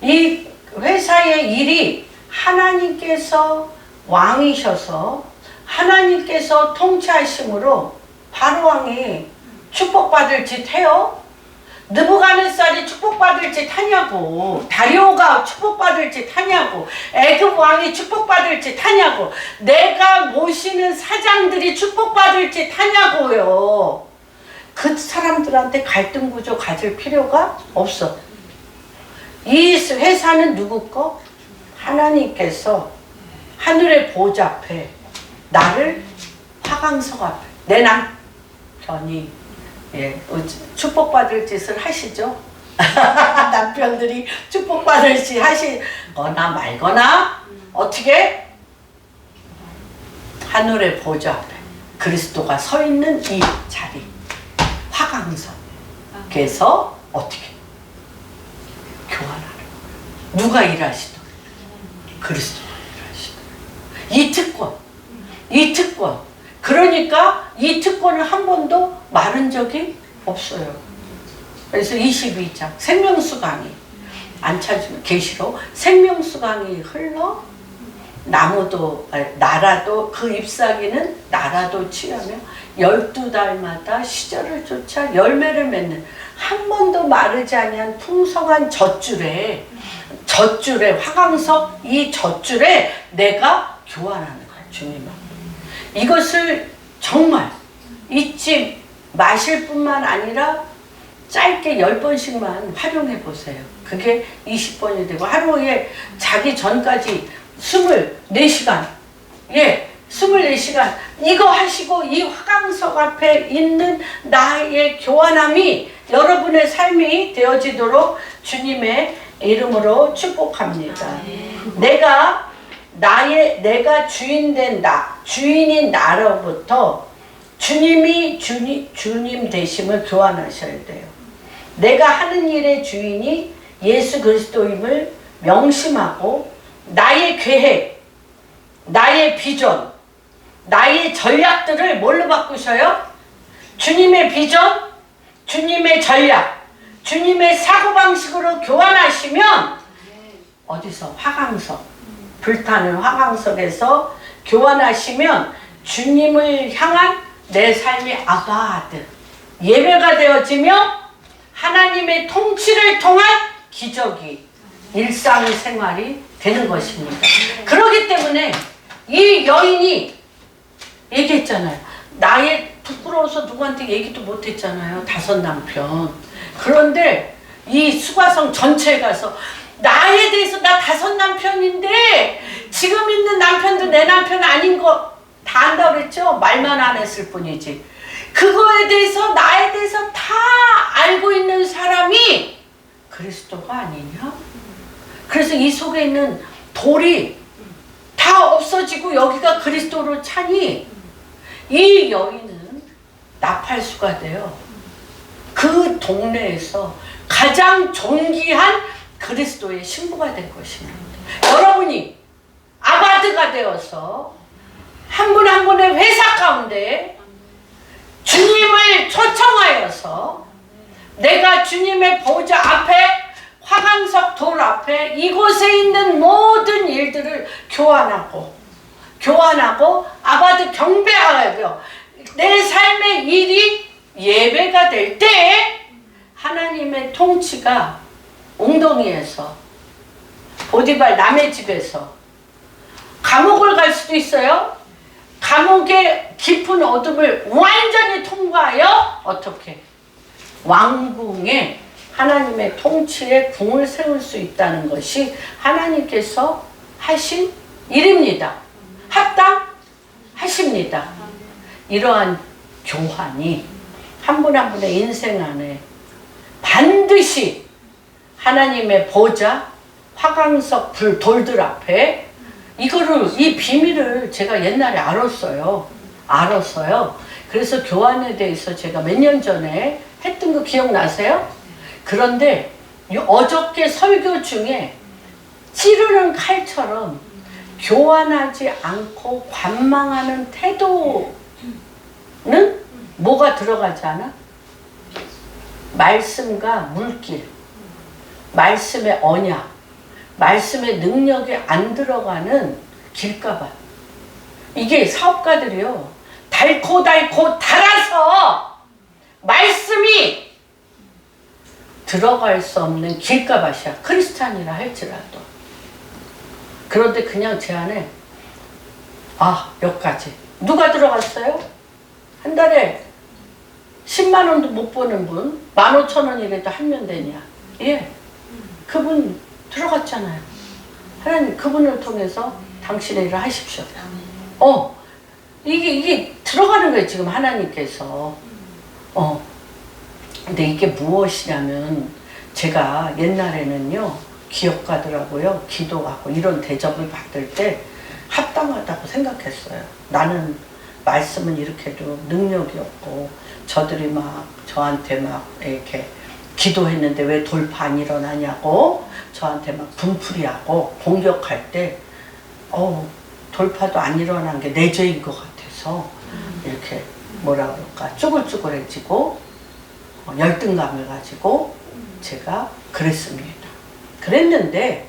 이 회사의 일이 하나님께서 왕이셔서 하나님께서 통치하심으로 바로왕이 축복받을 짓 해요? 느부갓네살이 축복받을 짓 하냐고. 다리오가 축복받을 짓 하냐고. 애굽 왕이 축복받을 짓 하냐고. 내가 모시는 사장들이 축복받을 짓 하냐고요. 그 사람들한테 갈등 구조 가질 필요가 없어. 이 회사는 누구 거? 하나님께서 하늘의 보좌 앞에 나를 화강석 앞에 내 남편이 예, 축복받을 짓을 하시죠. 남편들이 축복받을 짓 하시거나 말거나 어떻게 하늘의 보좌 앞에 그리스도가 서 있는 이 자리 화강석에서 어떻게 교환하는 거예요. 누가 일하시든 그리스도가 일하시든 이 특권 그러니까 이 특권을 한 번도 마른 적이 없어요. 그래서 22장 생명수강이 안 찾으면 계시록 생명수강이 흘러 나라도 그 잎사귀는 나라도 취하며 12달마다 시절을 쫓아 열매를 맺는 한 번도 마르지 아니한 풍성한 젖줄에 화강석 이 젖줄에 내가 교환하는 거야 주님은. 이것을 정말 잊지 마실 뿐만 아니라 짧게 10번씩만 활용해 보세요. 그게 20번이 되고 하루에 자기 전까지 24시간 24시간 이거 하시고 이 화강석 앞에 있는 나의 교환함이 여러분의 삶이 되어지도록 주님의 이름으로 축복합니다. 내가 주인인 나로부터 주님 되심을 교환하셔야 돼요. 내가 하는 일의 주인이 예수 그리스도임을 명심하고 나의 계획, 나의 비전, 나의 전략들을 뭘로 바꾸셔요? 주님의 비전, 주님의 전략, 주님의 사고방식으로 교환하시면 어디서? 화강석, 불타는 화강석에서 교환하시면 주님을 향한 내 삶의 아바드 예배가 되어지며 하나님의 통치를 통한 기적이 일상생활이 되는 것입니다. 그렇기 때문에 이 여인이 얘기했잖아요. 나의 부끄러워서 누구한테 얘기도 못했잖아요. 5 남편. 그런데 이 수가성 전체에 가서 나에 대해서 나 5 남편인데 지금 있는 남편도 내 남편 아닌 거 다 안다고 그랬죠? 말만 안 했을 뿐이지. 그거에 대해서 나에 대해서 다 알고 있는 사람이 그리스도가 아니냐? 그래서 이 속에 있는 돌이 다 없어지고 여기가 그리스도로 차니 이 여인은 나팔수가 되어 그 동네에서 가장 존귀한 그리스도의 신부가 된 것입니다. 여러분이 아바드가 되어서 한 분 한 분의 회사 가운데 주님을 초청하여서 내가 주님의 보좌 앞에 화강석 돌 앞에 이곳에 있는 모든 일들을 교환하고 아바드 경배하여 내 삶의 일이 예배가 될 때 하나님의 통치가 웅덩이에서 보디발 남의 집에서 감옥을 갈 수도 있어요. 감옥의 깊은 어둠을 완전히 통과하여 어떻게 왕궁에 하나님의 통치에 궁을 세울 수 있다는 것이 하나님께서 하신 일입니다. 합당하십니다. 이러한 교환이 한 분 한 분의 인생 안에 반드시 하나님의 보좌, 화강석 돌들 앞에 이 비밀을 제가 옛날에 알았어요. 그래서 교환에 대해서 제가 몇 년 전에 했던 거 기억나세요? 그런데 어저께 설교 중에 찌르는 칼처럼 교환하지 않고 관망하는 태도는 뭐가 들어가지 않아? 말씀과 물길, 말씀의 언약, 말씀의 능력이 안 들어가는 길가봐. 이게 사업가들이요. 달고 달아서 말씀이 들어갈 수 없는 길가밭이야. 크리스찬이라 할지라도. 그런데 그냥 제 안에 몇 가지. 누가 들어갔어요? 한 달에 10만 원도 못 버는 분, 15,000원이라도 하면 되냐? 예, 그분 들어갔잖아요. 하나님 그분을 통해서 당신의 일을 하십시오. 이게 들어가는 거예요 지금 하나님께서. 근데 이게 무엇이냐면 제가 옛날에는요 기업가들하고요 기도하고 이런 대접을 받을 때 합당하다고 생각했어요. 나는 말씀은 이렇게도 능력이 없고 저들이 막 저한테 막 이렇게 기도했는데 왜 돌파 안 일어나냐고 저한테 막 분풀이하고 공격할 때 돌파도 안 일어난 게 내 죄인 것 같아서 이렇게 뭐라 그럴까 쭈글쭈글해지고 열등감을 가지고 제가 그랬습니다. 그랬는데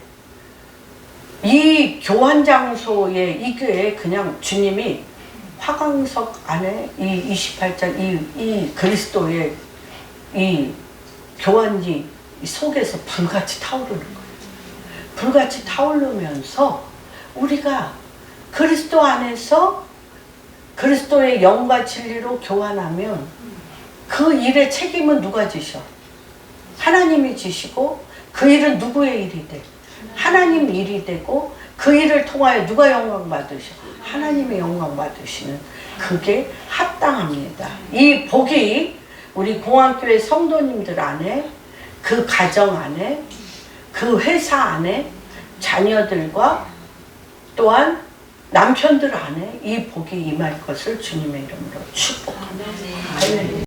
이 교환 장소에 이 교회에 그냥 주님이 화강석 안에 이 28장 이 그리스도의 이 교환지 속에서 불같이 타오르는 거예요. 불같이 타오르면서 우리가 그리스도 안에서 그리스도의 영과 진리로 교환하면 그 일의 책임은 누가 지셔? 하나님이 지시고 그 일은 누구의 일이 돼? 하나님 일이 되고 그 일을 통하여 누가 영광 받으셔? 하나님의 영광 받으시는 그게 합당합니다. 이 복이 우리 공안교회 성도님들 안에 그 가정 안에 그 회사 안에 자녀들과 또한 남편들 안에 이 복이 임할 것을 주님의 이름으로 축복합니다.